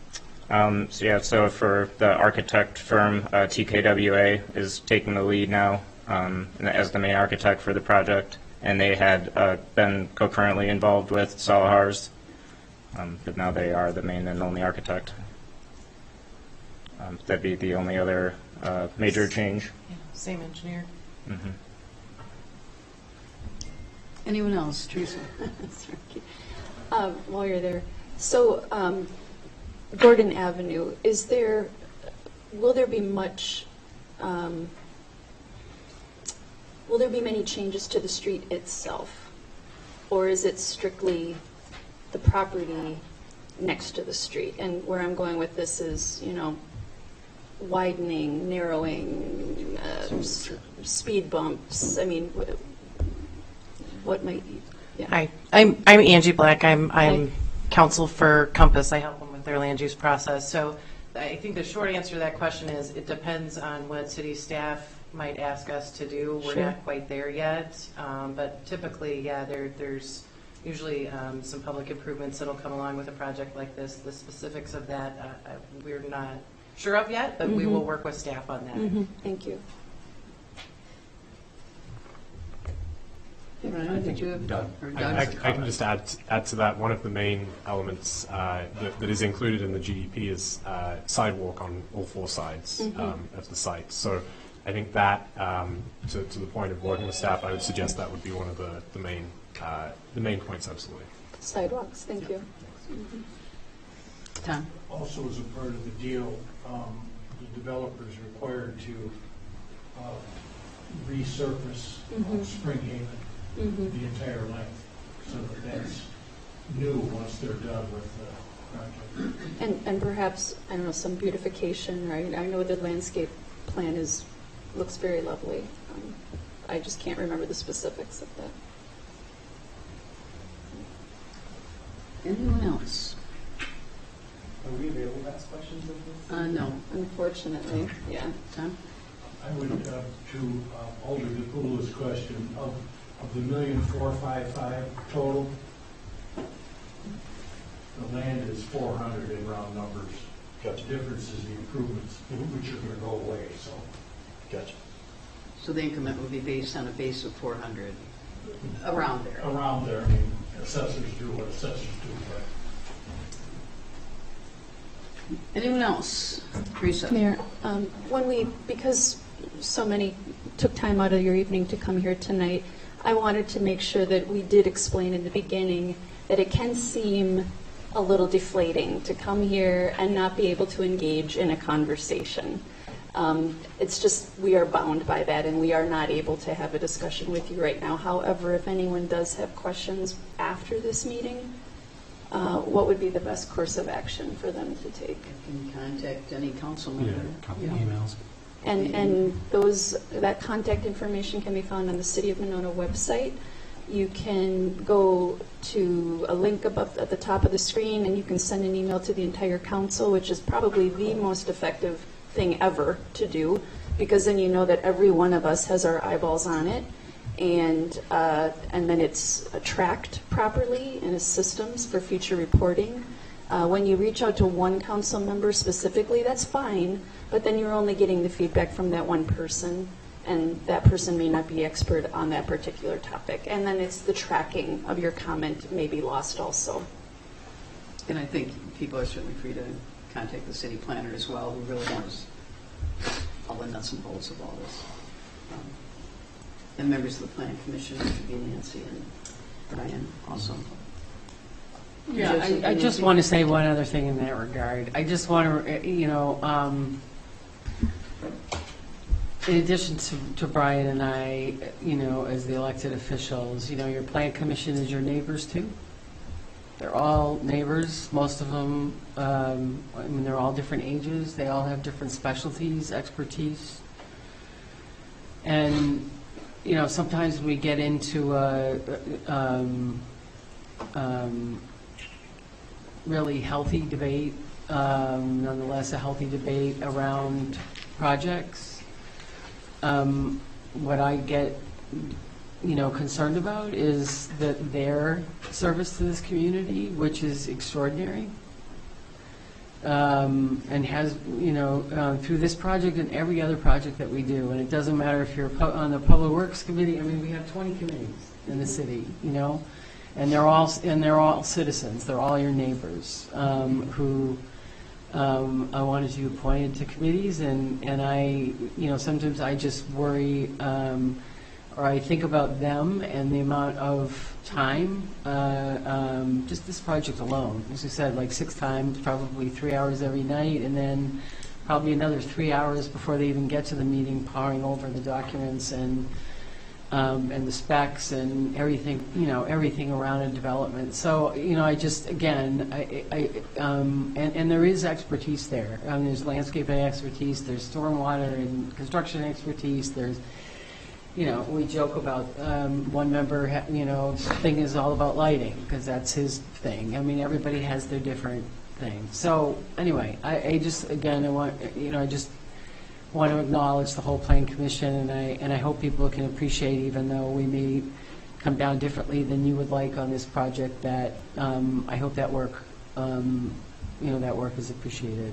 Speaker 13: So for the architect firm, TKWA is taking the lead now as the main architect for the project, and they had been concurrently involved with Salahars, but now they are the main and only architect. That'd be the only other major change.
Speaker 2: Yeah, same engineer.
Speaker 13: Mm-hmm.
Speaker 1: Anyone else? Teresa?
Speaker 3: While you're there, so Gordon Avenue, will there be many changes to the street itself? Or is it strictly the property next to the street? And where I'm going with this is, widening, narrowing, speed bumps. I mean, what might you? Yeah.
Speaker 2: Hi, I'm Angie Black. I'm counsel for Compass. I help them with their land use process. So I think the short answer to that question is it depends on what city staff might ask us to do. We're not quite there yet, but typically, there's usually some public improvements that'll come along with a project like this. The specifics of that we're not sure of yet, but we will work with staff on that.
Speaker 3: Thank you.
Speaker 1: Ryan, did you have Doug?
Speaker 14: I can just add to that. One of the main elements that is included in the GDP is sidewalk on all four sides of the site. So I think that, to the point of working with staff, I would suggest that would be one of the main points. Absolutely.
Speaker 3: Sidewalks. Thank you.
Speaker 1: Tom?
Speaker 10: Also, as a part of the deal, the developer is required to resurface Spring Haven the entire length, so that's new once they're done with the project.
Speaker 3: And perhaps, I don't know, some beautification, right? I know the landscape plan looks very lovely. I just can't remember the specifics of that.
Speaker 1: Anyone else?
Speaker 5: Are we available to ask questions of this?
Speaker 1: No.
Speaker 3: Unfortunately, yeah.
Speaker 1: Tom?
Speaker 10: I would, to Alder DePula's question, of the $1,455,000 total, the land is 400 in round numbers.
Speaker 12: Gotcha.
Speaker 10: The difference is the improvements, which are going to go away. So,
Speaker 12: gotcha.
Speaker 1: So the increment would be based on a base of 400, around there.
Speaker 10: Around there, I mean, assessors do what assessors do, but.
Speaker 1: Anyone else? Teresa?
Speaker 3: Mayor, because so many took time out of your evening to come here tonight, I wanted to make sure that we did explain in the beginning that it can seem a little deflating to come here and not be able to engage in a conversation. It's just we are bound by that and we are not able to have a discussion with you right now. However, if anyone does have questions after this meeting, what would be the best course of action for them to take.
Speaker 1: You can contact any council member.
Speaker 14: Emails.
Speaker 3: And that contact information can be found on the City of Monona website. You can go to a link above at the top of the screen, and you can send an email to the entire council, which is probably the most effective thing ever to do, because then you know that every one of us has our eyeballs on it, and then it's tracked properly in a systems for future reporting. When you reach out to one council member specifically, that's fine, but then you're only getting the feedback from that one person, and that person may not be expert on that particular topic. And then it's the tracking of your comment may be lost also.
Speaker 1: And I think people are certainly free to contact the city planner as well, who really knows all the nuts and bolts of all this. And members of the planning commission, which would be Nancy and Brian also.
Speaker 11: Yeah, I just want to say one other thing in that regard. I just want to, in addition to Brian and I, as the elected officials, your plan commission is your neighbors too. They're all neighbors, most of them. They're all different ages. They all have different specialties, expertise. And, sometimes we get into really healthy debate, nonetheless a healthy debate around projects. What I get, concerned about is that their service to this community, which is extraordinary, and has, through this project and every other project that we do, and it doesn't matter if you're on the Public Works Committee. We have 20 committees in the city, and they're all citizens. They're all your neighbors who I wanted to be appointed to committees, and I, sometimes I just worry, or I think about them and the amount of time, just this project alone. As I said, like 6 times, probably 3 hours every night, and then probably another 3 hours before they even get to the meeting, poring over the documents and the specs and everything, everything around a development. So, I just, again, and there is expertise there. There's landscaping expertise, there's stormwater and construction expertise, there's, we joke about one member, thing is all about lighting, because that's his thing. Everybody has their different thing. So, anyway, I just, again, I just want to acknowledge the whole Plan Commission, and I hope people can appreciate, even though we may come down differently than you would like on this project, that I hope that work, that work is appreciated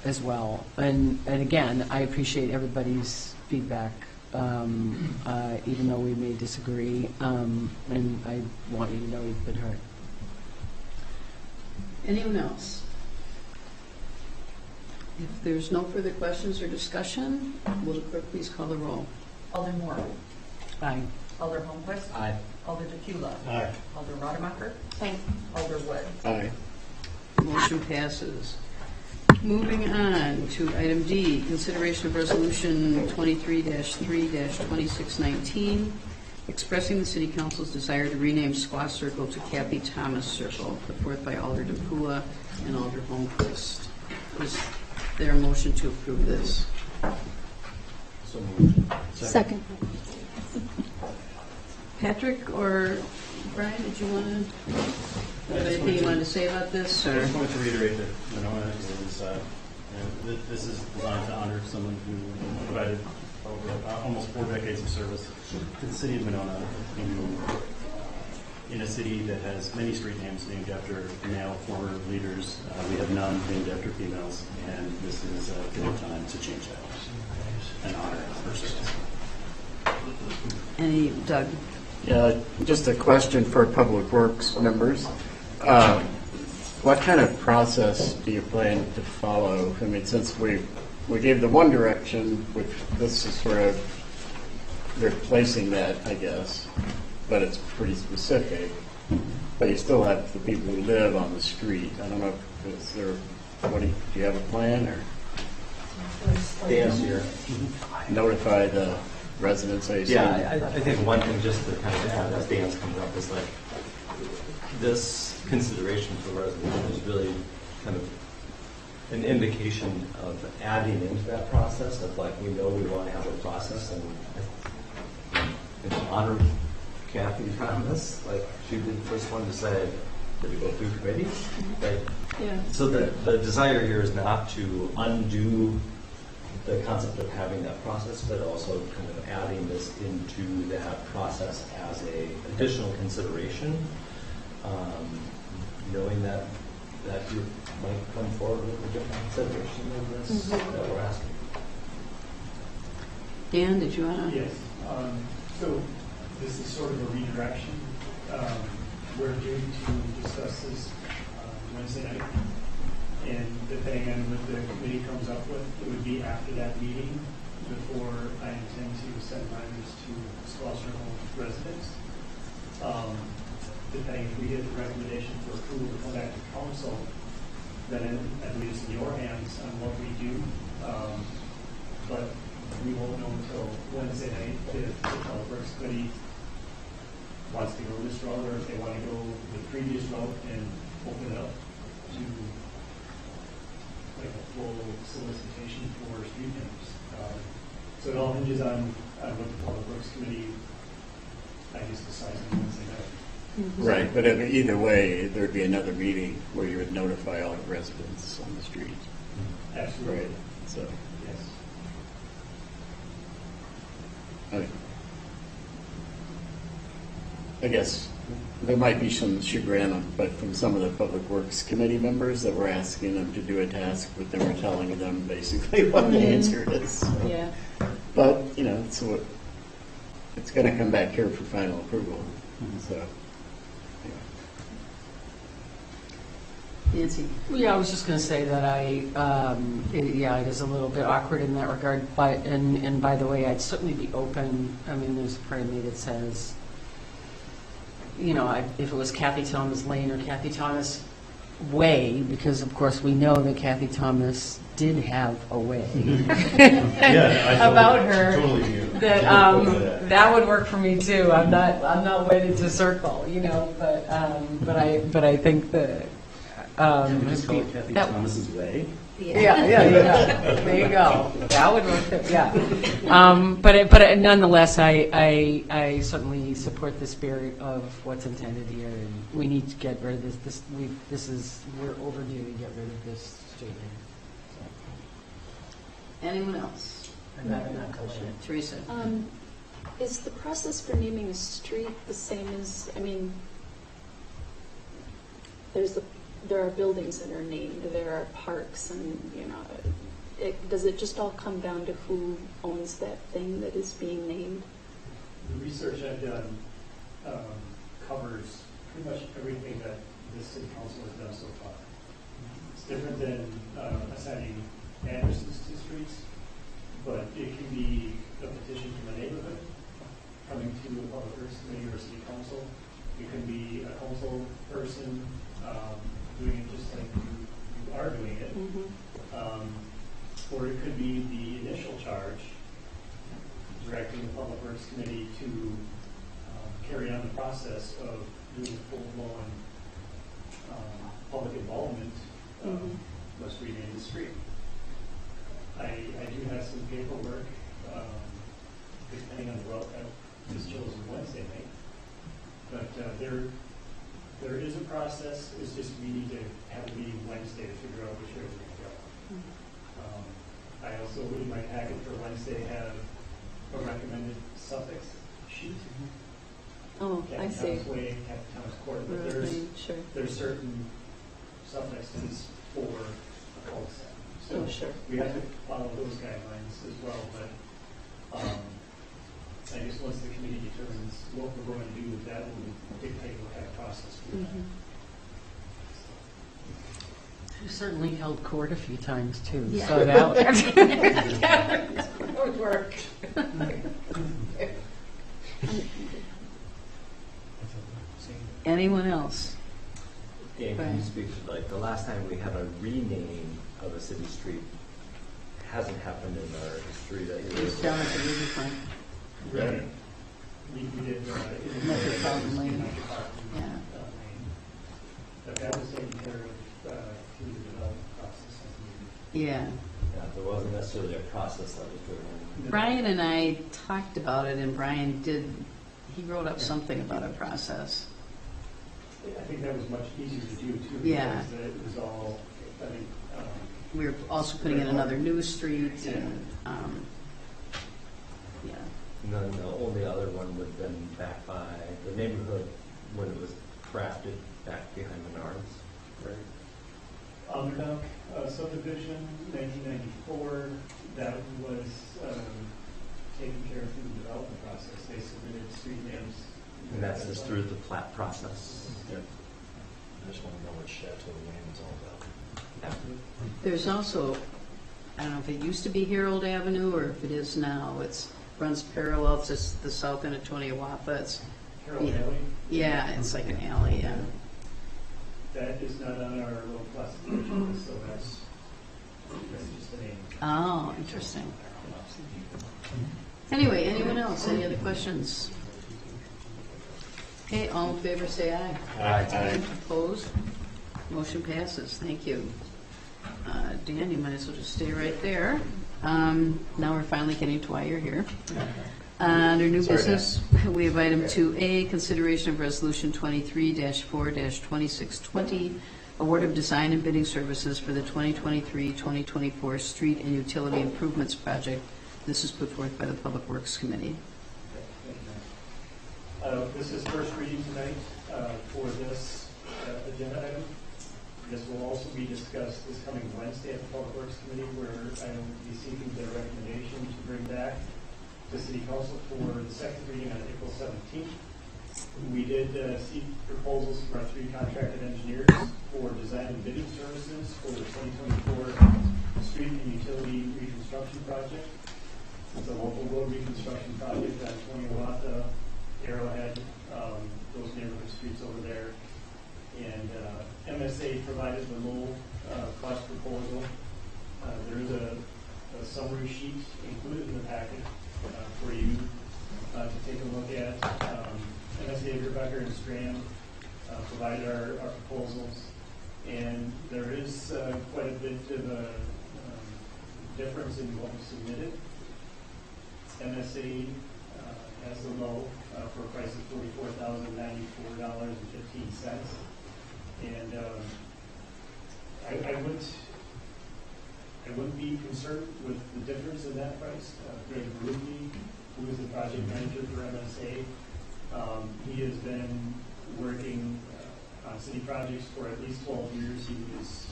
Speaker 11: as well. And again, I appreciate everybody's feedback, even though we may disagree, and I want you to know you've been heard.
Speaker 1: Anyone else? If there's no further questions or discussion, will the clerk please call the roll?
Speaker 6: Alder Moore.
Speaker 11: Aye.
Speaker 6: Alder Holmquist.
Speaker 16: Aye.
Speaker 6: Alder DeCula.
Speaker 12: Aye.
Speaker 6: Alder Rademacher.
Speaker 3: Aye.
Speaker 6: Alder Wood.
Speaker 8: Aye.
Speaker 1: Motion passes. Moving on to item D, consideration of resolution 23-3-2619, expressing the City Council's desire to rename Squaw Circle to Kathy Thomas Circle, put forth by Alder DePula and Alder Holmquist. Is there a motion to approve this?
Speaker 12: So moved.
Speaker 3: Second.
Speaker 1: Patrick or Brian, did you want to, have anything you wanted to say about this?
Speaker 15: I
Speaker 1: Or?
Speaker 15: just wanted to reiterate that Monona is, this is designed to honor someone who provided over almost 4 decades of service to the city of Monona, in a city that has many street names named after male former leaders. We have none named after females, and this is a good time to change that and honor her service.
Speaker 1: Any, Doug?
Speaker 8: Yeah, just a question for Public Works members. What kind of process do you plan to follow? Since we gave the one direction, which this is sort of replacing that, I guess, but it's pretty specific. But you still have the people who live on the street. I don't know if is there. Do you have a plan, or
Speaker 16: Dan's here.
Speaker 8: Notify the residents?
Speaker 16: Yeah, I think one thing just to kind of add as Dan's coming up is like this consideration for resolution is really kind of an indication of adding into that process of like, we know we want to have a process, and in honor of Kathy Thomas, like she did the first one to say that we go through committees, right?
Speaker 3: Yeah.
Speaker 16: So the desire here is not to undo the concept of having that process, but also kind of adding this into that process as a additional consideration, knowing that that group might come forward with a different consideration of this that we're asking.
Speaker 1: Dan, did you want to?
Speaker 17: Yes. So this is sort of a redirection. We're due to discuss this Wednesday night. And depending on what the committee comes up with, it would be after that meeting before I intend to send letters to Schlosser Home residents. Depending if we get the recommendation for approval to come back to council, then I believe it's in your hands on what we do. But we won't know until Wednesday night if the Public Works Committee wants to go this route or if they want to go the previous route and open it up to like a full solicitation for street names. So it all hinges on what the Public Works Committee, I guess, decides on Wednesday night.
Speaker 8: Right, but either way, there'd be another meeting where you would notify all the residents on the street.
Speaker 17: Absolutely.
Speaker 8: Right, so.
Speaker 17: Yes.
Speaker 8: Okay. I guess there might be some chagrin, but from some of the Public Works Committee members that were asking them to do a task, but they were telling them basically what the answer is. So.
Speaker 3: Yeah.
Speaker 8: But, you know, it's going to come back here for final approval. So,
Speaker 1: Nancy?
Speaker 11: Yeah, I was just going to say that it is a little bit awkward in that regard. And by the way, I'd certainly be open. I mean, there's a part of me that says, you know, if it was Kathy Thomas Lane or Kathy Thomas Way, because of course we know that Kathy Thomas did have a way about her.
Speaker 12: Totally do.
Speaker 11: That would work for me too. I'm not wedded to circle, you know, but I think that.
Speaker 15: Can we just call it Kathy Thomas's Way?
Speaker 11: Yeah. There you go. That would work. Yeah. But nonetheless, I certainly support the spirit of what's intended here, and we need to get rid of this. We're overdue to get rid of this street name.
Speaker 1: Anyone else? Teresa?
Speaker 3: Is the process for naming a street the same as, I mean, there are buildings that are named, there are parks, and, you know, does it just all come down to who owns that thing that is being named?
Speaker 17: The research I've done covers pretty much everything that this city council has done so far. It's different than assigning addresses to streets, but it can be a petition from a neighborhood coming to a Public Works Committee or a city council. It can be a council person doing it just like you are doing it. Or it could be the initial charge, directing the Public Works Committee to carry on the process of doing full-blown public involvement, must rename the street. I do have some paperwork, depending on the route I was chosen Wednesday night. But there is a process. It's just we need to have a meeting Wednesday to figure out which way we're going to go. I also, in my packet for Wednesday, have a recommended suffix sheet.
Speaker 3: Oh, I see.
Speaker 17: Thomas Way, Kathy Thomas Court, but there's certain suffixes for a cul-de-sac. So we have to follow those guidelines as well, but I guess once the committee determines what we're going to do with that, will dictate what kind of process we have.
Speaker 11: You certainly held court a few times too,
Speaker 1: Yeah.
Speaker 11: so that would work.
Speaker 1: Anyone else?
Speaker 16: Dan, can you speak to, like, the last time we had a rename of a city street hasn't happened in our history that you're...
Speaker 1: It's down at the riverfront.
Speaker 17: Right. We did
Speaker 1: Metropolitan Lane. Yeah.
Speaker 17: but that was taken care of through the development process.
Speaker 1: Yeah.
Speaker 16: Yeah, there wasn't necessarily a process that was driven.
Speaker 1: Brian and I talked about it, and Brian he wrote up something about a process.
Speaker 17: I think that was much easier to do too.
Speaker 1: Yeah.
Speaker 17: Because it was all, I think,
Speaker 1: We were also putting in another new street, and, yeah.
Speaker 16: And then the only other one would have been back by the neighborhood when it was crafted back behind Menards. Right.
Speaker 17: Underdog subdivision, 1994, that was taken care of through the development process. They submitted street names.
Speaker 16: And that's just through the plat process.
Speaker 12: I just want to know what Chateau Lane is all about.
Speaker 1: There's also, I don't know if it used to be Harold Avenue or if it is now. It runs parallel to the south end of Toniawapa. It's
Speaker 17: Harold Alley?
Speaker 1: Yeah, it's like an alley, yeah.
Speaker 17: That is not on our little classification, so that's just a name.
Speaker 1: Oh, interesting. Anyway, anyone else? Any other questions? Okay, all in favor, say aye.
Speaker 8: Aye.
Speaker 1: Opposed? Motion passes. Thank you. Dan, you might as well just stay right there. Now we're finally getting to why you're here. Under new business, we have item 2A, consideration of resolution 23-4-2620, award of design and bidding services for the 2023-2024 street and utility improvements project. This is put forth by the Public Works Committee.
Speaker 17: This is first reading tonight for this agenda item. This will also be discussed this coming Wednesday at the Public Works Committee, where I will be seeking their recommendation to bring back to City Council for the second reading on April 17th. We did seek proposals from our three contracted engineers for design and bidding services for the 2024 street and utility reconstruction project. It's a local road reconstruction project on Toniawapa, Arrowhead, those neighborhood streets over there. And MSA provided the low cost proposal. There is a summary sheet included in the packet for you to take a look at. MSA, Rebecca, and Strand provided our proposals. And there is quite a bit of a difference in what was submitted. MSA has the low for a price of $44,094.15. And I wouldn't be concerned with the difference in that price. Greg Ruby, who is the project manager for MSA, he has been working on city projects for at least 12 years. He was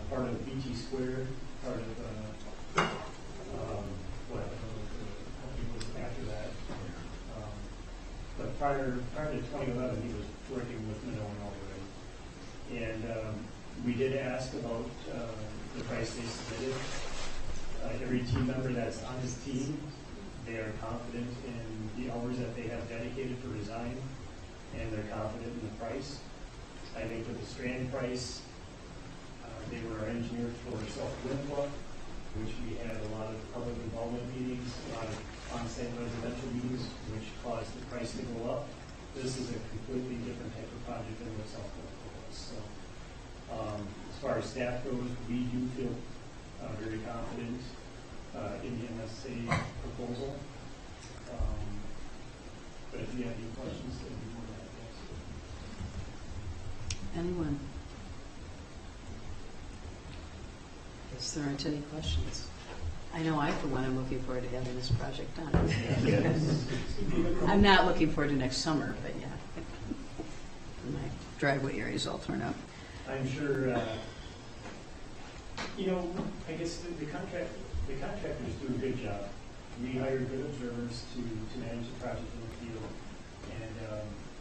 Speaker 17: part of BT Square, part of what company was after that. But prior to 2011, he was working with Minoan already. And we did ask about the price they submitted. Every team member that's on his team, they are confident in the hours that they have dedicated for design, and they're confident in the price. I think for the Strand price, they were engineered for South Wimpla, which we had a lot of public involvement meetings, a lot of on-site residential meetings, which caused the price to go up. This is a completely different type of project than what South Wimpla was. So, as far as staff goes, we do feel very confident in the MSA proposal. But if you have any questions, then we will have to answer.
Speaker 1: Anyone? Guess there aren't any questions. I know I, for one, am looking forward to having this project done.
Speaker 8: Yes.
Speaker 1: I'm not looking forward to next summer, but yeah. My driveway areas all torn up.
Speaker 17: I'm sure, I guess the contractors do a good job. We hire good observers to manage the project in the field. And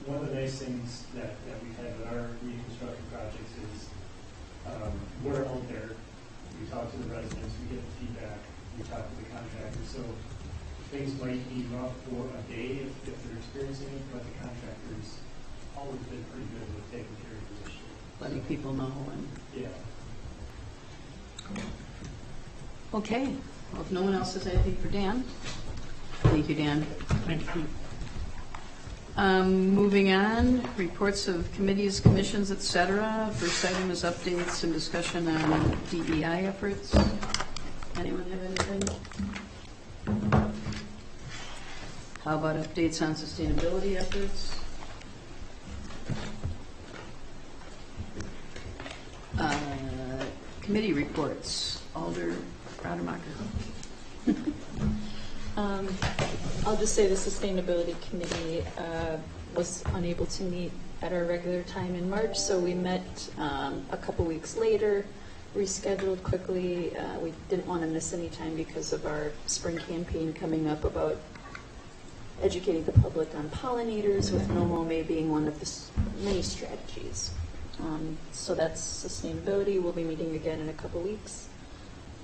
Speaker 17: one of the nice things that we've had with our reconstruction projects is we're out there. We talk to the residents, we get the feedback, we talk to the contractors. So things might be rough for a day if they're experiencing it, but the contractors always been pretty good with taking care of the issue.
Speaker 1: Letting people know. And
Speaker 17: Yeah.
Speaker 1: okay. Well, if no one else has anything for Dan, thank you, Dan.
Speaker 14: Thank you.
Speaker 1: Moving on, reports of committees, commissions, et cetera. First item is updates and discussion on DEI efforts. Anyone have anything? How about updates on sustainability efforts? Committee reports. Alder Rademacher.
Speaker 3: I'll just say the Sustainability Committee was unable to meet at our regular time in March, so we met a couple weeks later, rescheduled quickly. We didn't want to miss any time because of our spring campaign coming up about educating the public on pollinators, with No Mow May being one of the many strategies. So that's sustainability. We'll be meeting again in a couple weeks.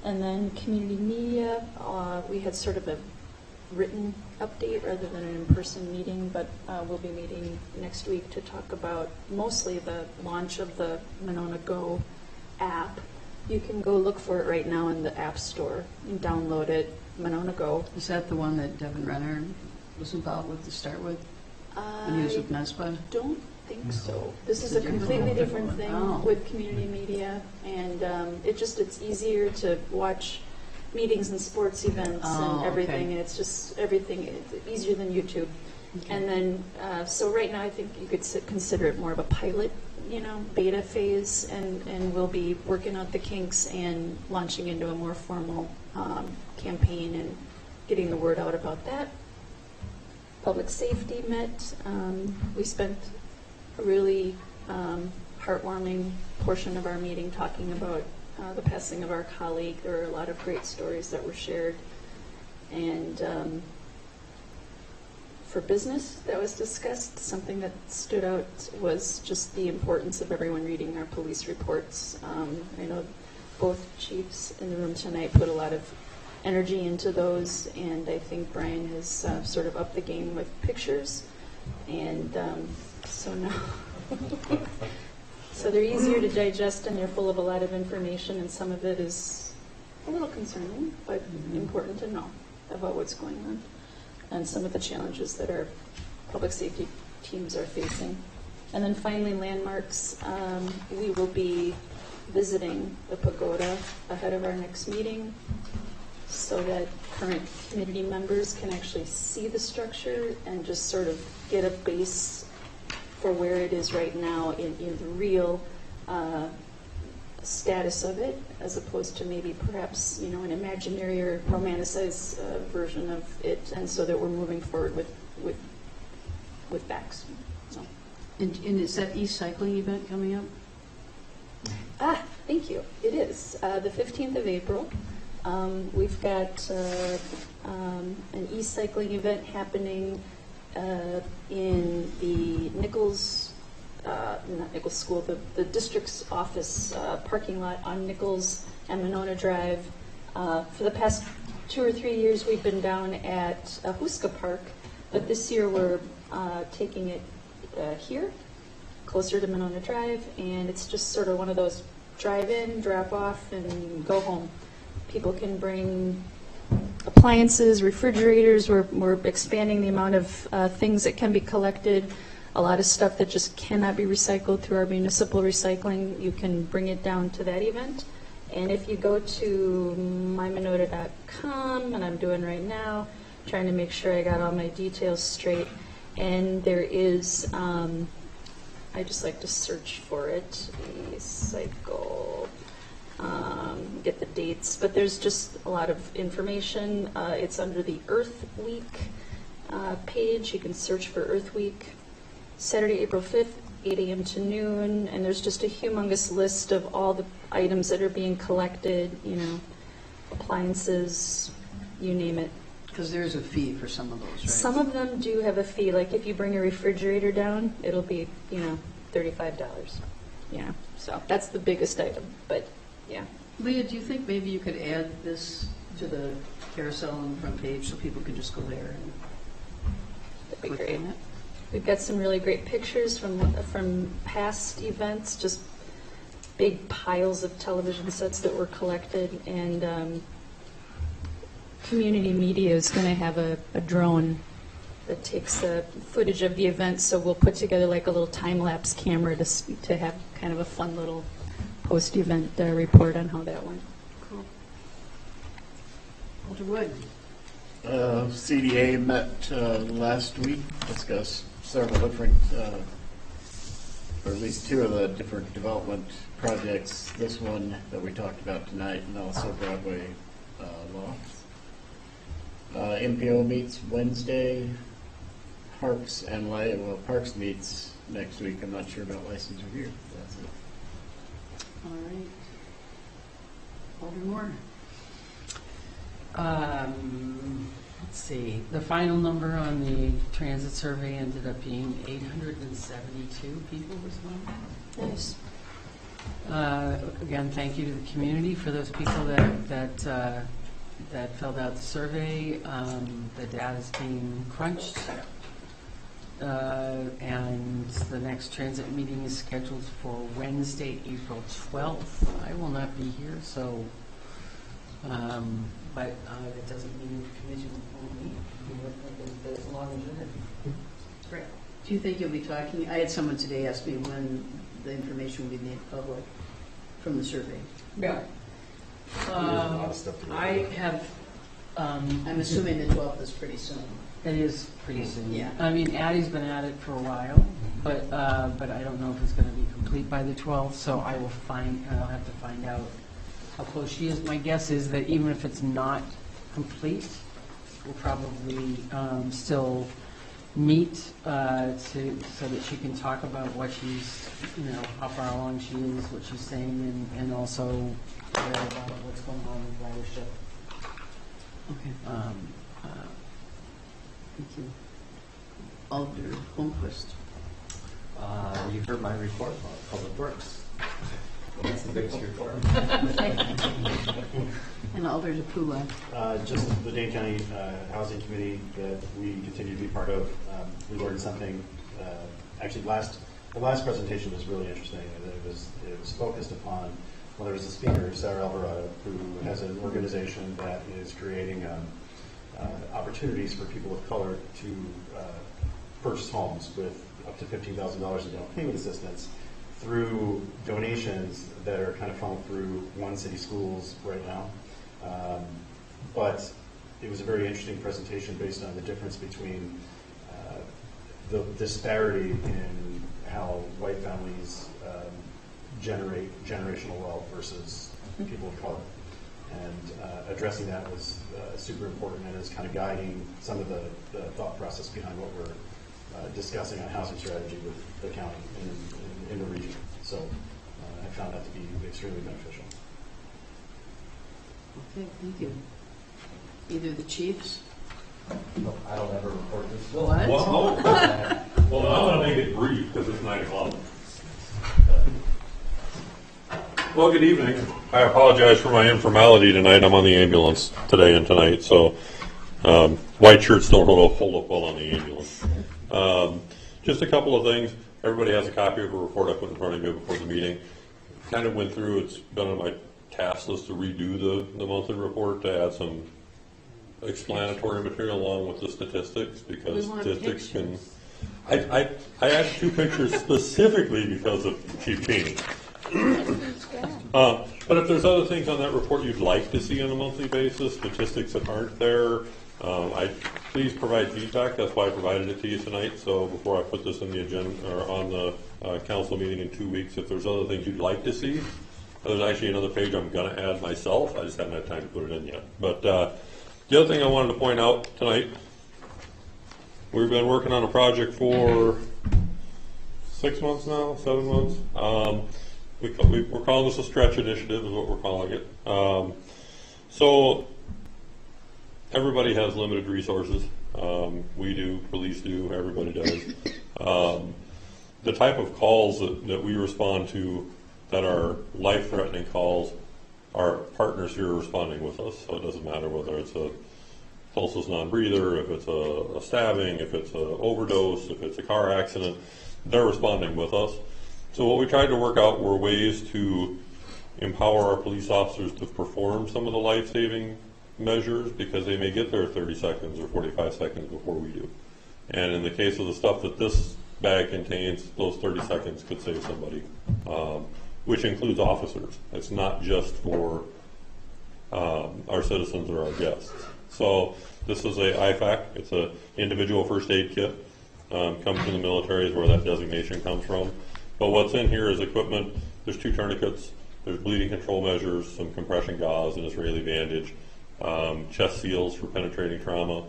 Speaker 3: And then community media, we had sort of a written update rather than an in-person meeting, but we'll be meeting next week to talk about mostly the launch of the Monona Go app. You can go look for it right now in the App Store and download it, Monona Go.
Speaker 1: Is that the one that Devin Renner was involved with to start with? When he was with NESPA?
Speaker 3: Don't think so. This is a completely different thing with community media, and it's easier to watch meetings and sports events and everything, and it's just everything easier than YouTube. Okay. And then, so right now I think you could consider it more of a pilot, beta phase, and we'll be working out the kinks and launching into a more formal campaign and getting the word out about that. Public safety met. We spent a really heartwarming portion of our meeting talking about the passing of our colleague. There were a lot of great stories that were shared. And for business that was discussed, something that stood out was just the importance of everyone reading our police reports. I know both chiefs in the room tonight put a lot of energy into those, and I think Brian has sort of upped the game with pictures. And so now... So they're easier to digest, and they're full of a lot of information, and some of it is a little concerning, but important to know about what's going on and some of the challenges that our public safety teams are facing. And then finally, landmarks. We will be visiting the pagoda ahead of our next meeting so that current community members can actually see the structure and just sort of get a base for where it is right now in the real status of it, as opposed to maybe perhaps an imaginary or romanticized version of it, and so that we're moving forward with facts. So.
Speaker 1: And is that e-cycling event coming up?
Speaker 3: Thank you. It is the 15th of April. We've got an e-cycling event happening in the Nichols, not Nichols School, the district's office parking lot on Nichols and Monona Drive. For the past 2 or 3 years, we've been down at Huska Park, but this year we're taking it here, closer to Monona Drive, and it's just sort of one of those drive in, drop off, and go home. People can bring appliances, refrigerators. We're expanding the amount of things that can be collected. A lot of stuff that just cannot be recycled through our municipal recycling. You can bring it down to that event. And if you go to mymonota.com, and I'm doing right now, trying to make sure I got all my details straight, and there is, I just like to search for it, e-cycle. Get the dates, but there's just a lot of information. It's under the Earth Week page. You can search for Earth Week. Saturday, April 5th, 8 a.m. to noon, and there's just a humongous list of all the items that are being collected, appliances, you name it.
Speaker 1: Because there's a fee for some of those, right?
Speaker 3: Some of them do have a fee. Like if you bring a refrigerator down, it'll be, $35. So that's the biggest item, but yeah.
Speaker 1: Leah, do you think maybe you could add this to the carousel on the front page so people could just go there and
Speaker 3: That'd be great. We've got some really great pictures from past events, just big piles of television sets that were collected, and community media is going to have a drone that takes footage of the event, so we'll put together like a little time-lapse camera to have kind of a fun little post-event report on how that went.
Speaker 1: Cool. Alder Wood.
Speaker 8: CDA met last week, discussed several different, or at least two of the different development projects. This one that we talked about tonight, and also Broadway Lofts. MPO meets Wednesday. Parks and Parks meets next week. I'm not sure about license review. That's it.
Speaker 1: All right. Alder Moore.
Speaker 11: Let's see, the final number on the transit survey ended up being 872 people responded.
Speaker 3: Nice.
Speaker 11: Again, thank you to the community for those people that filled out the survey. The data is being crunched, and the next transit meeting is scheduled for Wednesday, April 12th. I will not be here, so. But that doesn't mean the commission won't meet. As long as you're here.
Speaker 1: Great. Do you think you'll be talking? I had someone today ask me when the information will be made public from the survey.
Speaker 11: Yeah. I have.
Speaker 1: I'm assuming the 12th is pretty soon.
Speaker 11: It is pretty soon.
Speaker 1: Yeah.
Speaker 11: I mean, Addie's been at it for a while, but I don't know if it's going to be complete by the 12th. So I'll have to find out how close she is. My guess is that even if it's not complete, we'll probably still meet so that she can talk about what she's, how far along she is, what she's saying, and also about what's going on with ridership.
Speaker 1: Okay. Thank you. Alder Holmquist.
Speaker 16: You heard my report on Public Works. That's the biggest report.
Speaker 1: And Alder Zapula.
Speaker 12: Just the Dane County Housing Committee that we continue to be part of. We learned something. Actually, the last presentation was really interesting. It was focused upon. Well, there was a speaker, Sarah Alvarado, who has an organization that is creating opportunities for people of color to purchase homes with up to $15,000 in down payment assistance through donations that are kind of funneled through One City Schools right now. But it was a very interesting presentation based on the difference between the disparity in how white families generate generational wealth versus people of color. And addressing that was super important and is kind of guiding some of the thought process behind what we're discussing on housing strategy with the county in the region. So I found that to be extremely beneficial.
Speaker 1: Okay, thank you. Either the chiefs?
Speaker 16: No, I don't ever report this.
Speaker 1: What?
Speaker 18: Well, I'm going to make it brief because it's 9 o'clock. Well, good evening. I apologize for my informality tonight. I'm on the ambulance today and tonight, so white shirts don't hold up well on the ambulance. Just a couple of things. Everybody has a copy of a report I put in front of you before the meeting. Kind of went through, it's been on my task list to redo the monthly report to add some explanatory material along with the statistics, because statistics can... I added 2 pictures specifically because of Chief Cheney. But if there's other things on that report you'd like to see on a monthly basis, statistics that aren't there, please provide feedback. That's why I provided it to you tonight. So before I put this in the agenda or on the council meeting in 2 weeks, if there's other things you'd like to see, there's actually another page I'm going to add myself. I just haven't had time to put it in yet. But the other thing I wanted to point out tonight, we've been working on a project for 6 months now, 7 months. We're calling this a stretch initiative is what we're calling it. So everybody has limited resources. We do, police do, everybody does. The type of calls that we respond to that are life-threatening calls, our partners here are responding with us. So it doesn't matter whether it's a pulseless non-breather, if it's a stabbing, if it's an overdose, if it's a car accident, they're responding with us. So what we tried to work out were ways to empower our police officers to perform some of the life-saving measures, because they may get there 30 seconds or 45 seconds before we do. And in the case of the stuff that this bag contains, those 30 seconds could save somebody, which includes officers. It's not just for our citizens or our guests. So this is a IFAC. It's an individual first aid kit. Comes from the military is where that designation comes from. But what's in here is equipment. There's 2 tourniquets. There's bleeding control measures, some compression gauze, an Israeli bandage, chest seals for penetrating trauma,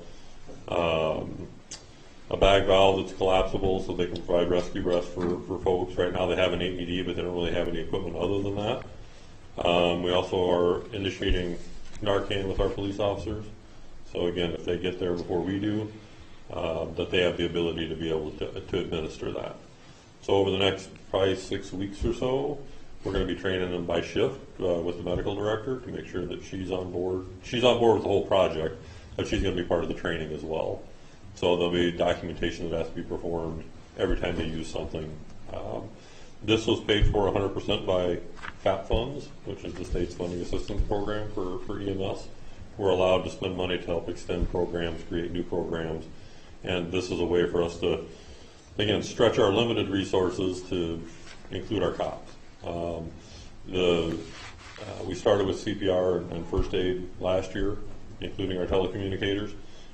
Speaker 18: a bag valve that's collapsible so they can provide rescue breaths for folks. Right now they have an AED, but they don't really have any equipment other than that. We also are initiating Narcan with our police officers. So again, if they get there before we do, that they have the ability to be able to administer that. So over the next probably 6 weeks or so, we're going to be training them by shift with the medical director to make sure that she's on board. She's on board with the whole project, but she's going to be part of the training as well. So there'll be documentation that has to be performed every time they use something. This was paid for 100% by FAP funds, which is the state's funding assistance program for EMS. We're allowed to spend money to help extend programs, create new programs, and this is a way for us to, again, stretch our limited resources to include our cops. We started with CPR and first aid last year, including our telecommunicators,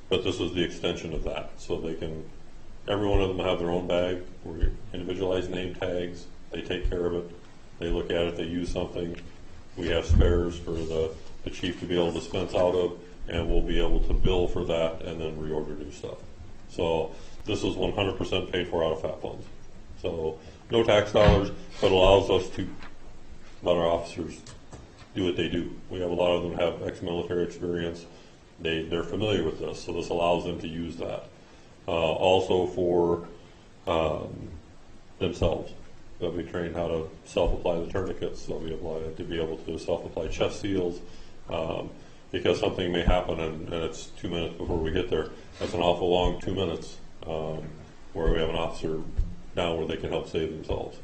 Speaker 18: but this is the extension of that. So they can, every one of them have their own bag, we individualize name tags, they take care of it, they look at it, they use something, we have spares for the chief to be able to dispense out of, and we'll be able to bill for that and then reorder new stuff. So this is 100% paid for out of FAP funds. So no tax dollars, but allows us to let our officers do what they do. We have a lot of them have ex-military experience. They're familiar with this, so this allows them to use that. Also for themselves. They'll be trained how to self-apply the tourniquets. They'll be able to self-apply chest seals. Because something may happen and it's 2 minutes before we get there. That's an awful long 2 minutes where we have an officer down where they can help save themselves.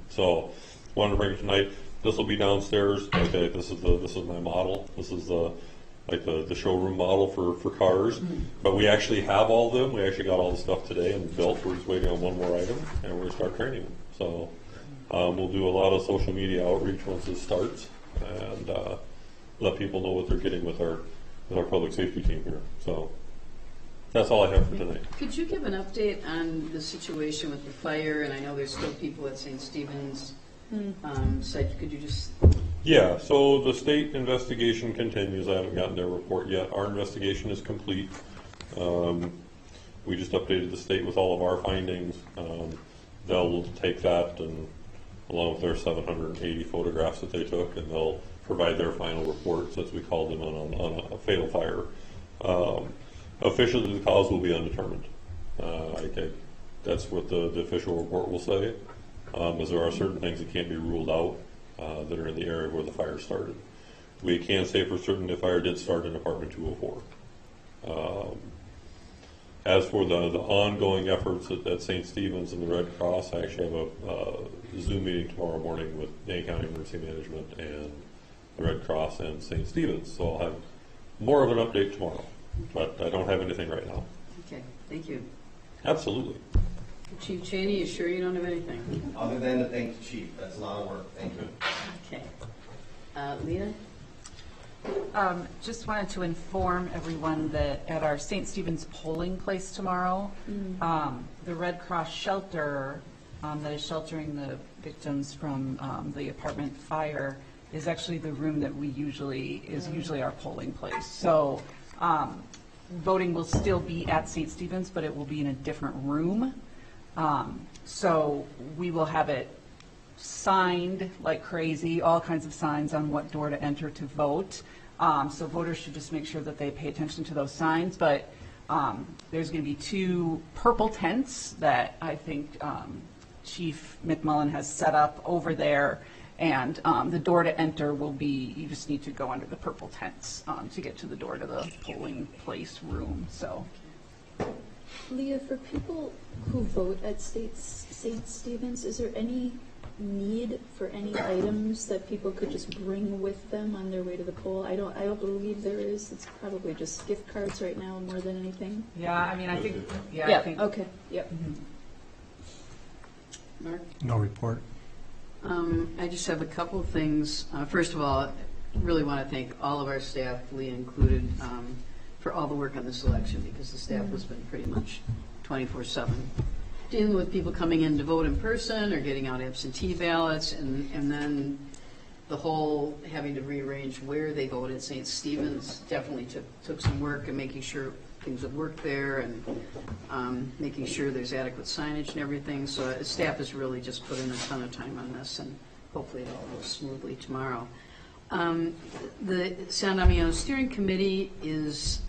Speaker 18: So wanted to bring it tonight. This will be downstairs. Okay, this is my model. This is the showroom model for cars. But we actually have all of them. We actually got all the stuff today and built. We're just waiting on one more item, and we're going to start training them. So we'll do a lot of social media outreach once this starts, and let people know what they're getting with our public safety team here. So that's all I have for tonight.
Speaker 1: Could you give an update on the situation with the fire? And I know there's still people at St. Stephen's. Could you just...
Speaker 18: Yeah, so the state investigation continues. I haven't gotten their report yet. Our investigation is complete. We just updated the state with all of our findings. They'll take that and along with their 780 photographs that they took, and they'll provide their final report, since we called them on a fatal fire. Officially, the cause will be undetermined. That's what the official report will say, as there are certain things that can't be ruled out that are in the area where the fire started. We can say for certain the fire did start in apartment 204. As for the ongoing efforts at St. Stephen's and the Red Cross, I actually have a Zoom meeting tomorrow morning with Dane County Emergency Management and the Red Cross and St. Stephen's, so I'll have more of an update tomorrow, but I don't have anything right now.
Speaker 1: Okay, thank you.
Speaker 18: Absolutely.
Speaker 1: Chief Cheney, you sure you don't have anything?
Speaker 19: Other than to thank the chief, that's a lot of work. Thank you.
Speaker 1: Okay. Leah?
Speaker 20: Just wanted to inform everyone that at our St. Stephen's polling place tomorrow, the Red Cross shelter that is sheltering the victims from the apartment fire is actually the room that is usually our polling place. So voting will still be at St. Stephen's, but it will be in a different room. So we will have it signed like crazy, all kinds of signs on what door to enter to vote. So voters should just make sure that they pay attention to those signs. But there's going to be 2 purple tents that I think Chief McMullen has set up over there. And the door to enter will be, you just need to go under the purple tents to get to the door to the polling place room. So,
Speaker 3: Leah, for people who vote at St. Stephen's, is there any need for any items that people could just bring with them on their way to the poll? I don't believe there is. It's probably just gift cards right now more than anything.
Speaker 20: Yeah, I mean, I think,
Speaker 3: Yeah,
Speaker 20: I think.
Speaker 3: okay, yep.
Speaker 1: Mark?
Speaker 14: No report.
Speaker 1: I just have a couple of things. First of all, really want to thank all of our staff, Leah included, for all the work on this election, because the staff has been pretty much 24/7 dealing with people coming in to vote in person or getting out absentee ballots, and then the whole having to rearrange where they vote at St. Stephen's definitely took some work in making sure things would work there, and making sure there's adequate signage and everything. So staff has really just put in a ton of time on this, and hopefully it all goes smoothly tomorrow. The San Damiano Steering Committee is,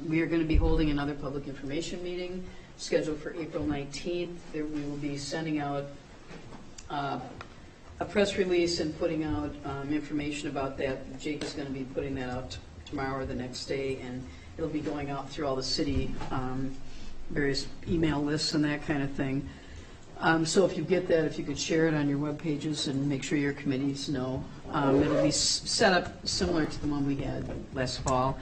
Speaker 1: we are going to be holding another public information meeting scheduled for April 19th. There we will be sending out a press release and putting out information about that. Jake is going to be putting that out tomorrow or the next day, and it'll be going out through all the city various email lists and that kind of thing. So if you get that, if you could share it on your web pages and make sure your committees know. It'll be set up similar to the one we had last fall.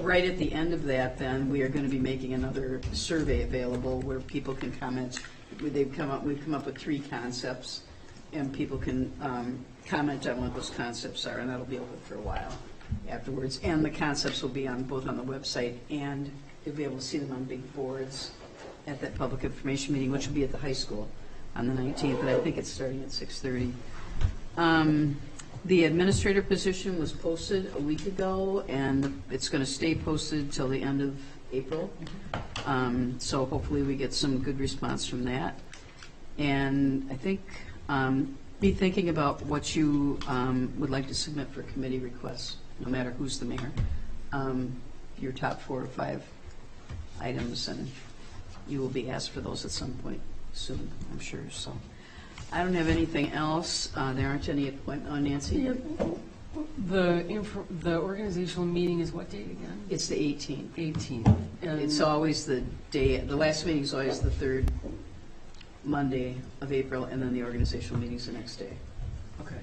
Speaker 1: Right at the end of that, then, we are going to be making another survey available where people can comment. We've come up with 3 concepts, and people can comment on what those concepts are, and that'll be open for a while afterwards. And the concepts will be on both on the website, and you'll be able to see them on big boards at that public information meeting, which will be at the high school on the 19th, and I think it's starting at 6:30. The administrator position was posted a week ago, and it's going to stay posted till the end of April. So hopefully we get some good response from that. And I think be thinking about what you would like to submit for committee requests, no matter who's the mayor. Your top 4 or 5 items, and you will be asked for those at some point soon, I'm sure. So I don't have anything else. There aren't any appointments. Oh, Nancy?
Speaker 11: The organizational meeting is what date again?
Speaker 1: It's the 18th.
Speaker 11: 18th.
Speaker 1: It's always the day, the last meeting is always the 3rd Monday of April, and then the organizational meeting's the next day.
Speaker 11: Okay.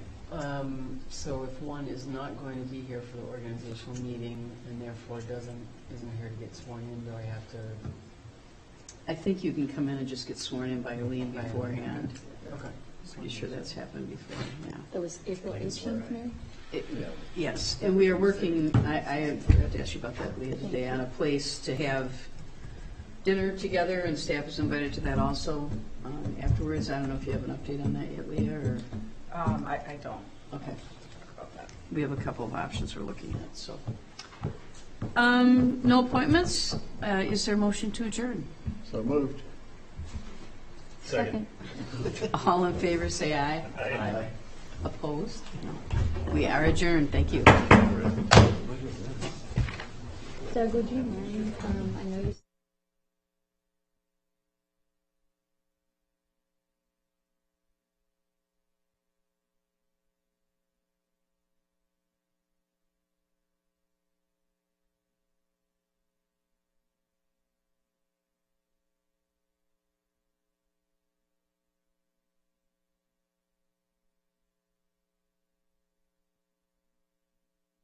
Speaker 11: So if one is not going to be here for the organizational meeting and therefore isn't here to get sworn in, do I have to?
Speaker 1: I think you can come in and just get sworn in by Eileen beforehand.
Speaker 11: Okay.
Speaker 1: Pretty sure that's happened before, yeah.
Speaker 3: That was April 18th, Mary?
Speaker 1: Yes, and we are working, I forgot to ask you about that, Leah, today, on a place to have dinner together, and staff is invited to that also afterwards. I don't know if you have an update on that yet, Leah, or?
Speaker 20: I don't.
Speaker 1: Okay. We have a couple of options we're looking at, so. No appointments. Is there a motion to adjourn?
Speaker 8: So moved.
Speaker 12: Second.
Speaker 1: All in favor, say aye.
Speaker 12: Aye.
Speaker 1: Opposed? No. We are adjourned. Thank you.
Speaker 3: Doug, would you mind, I know you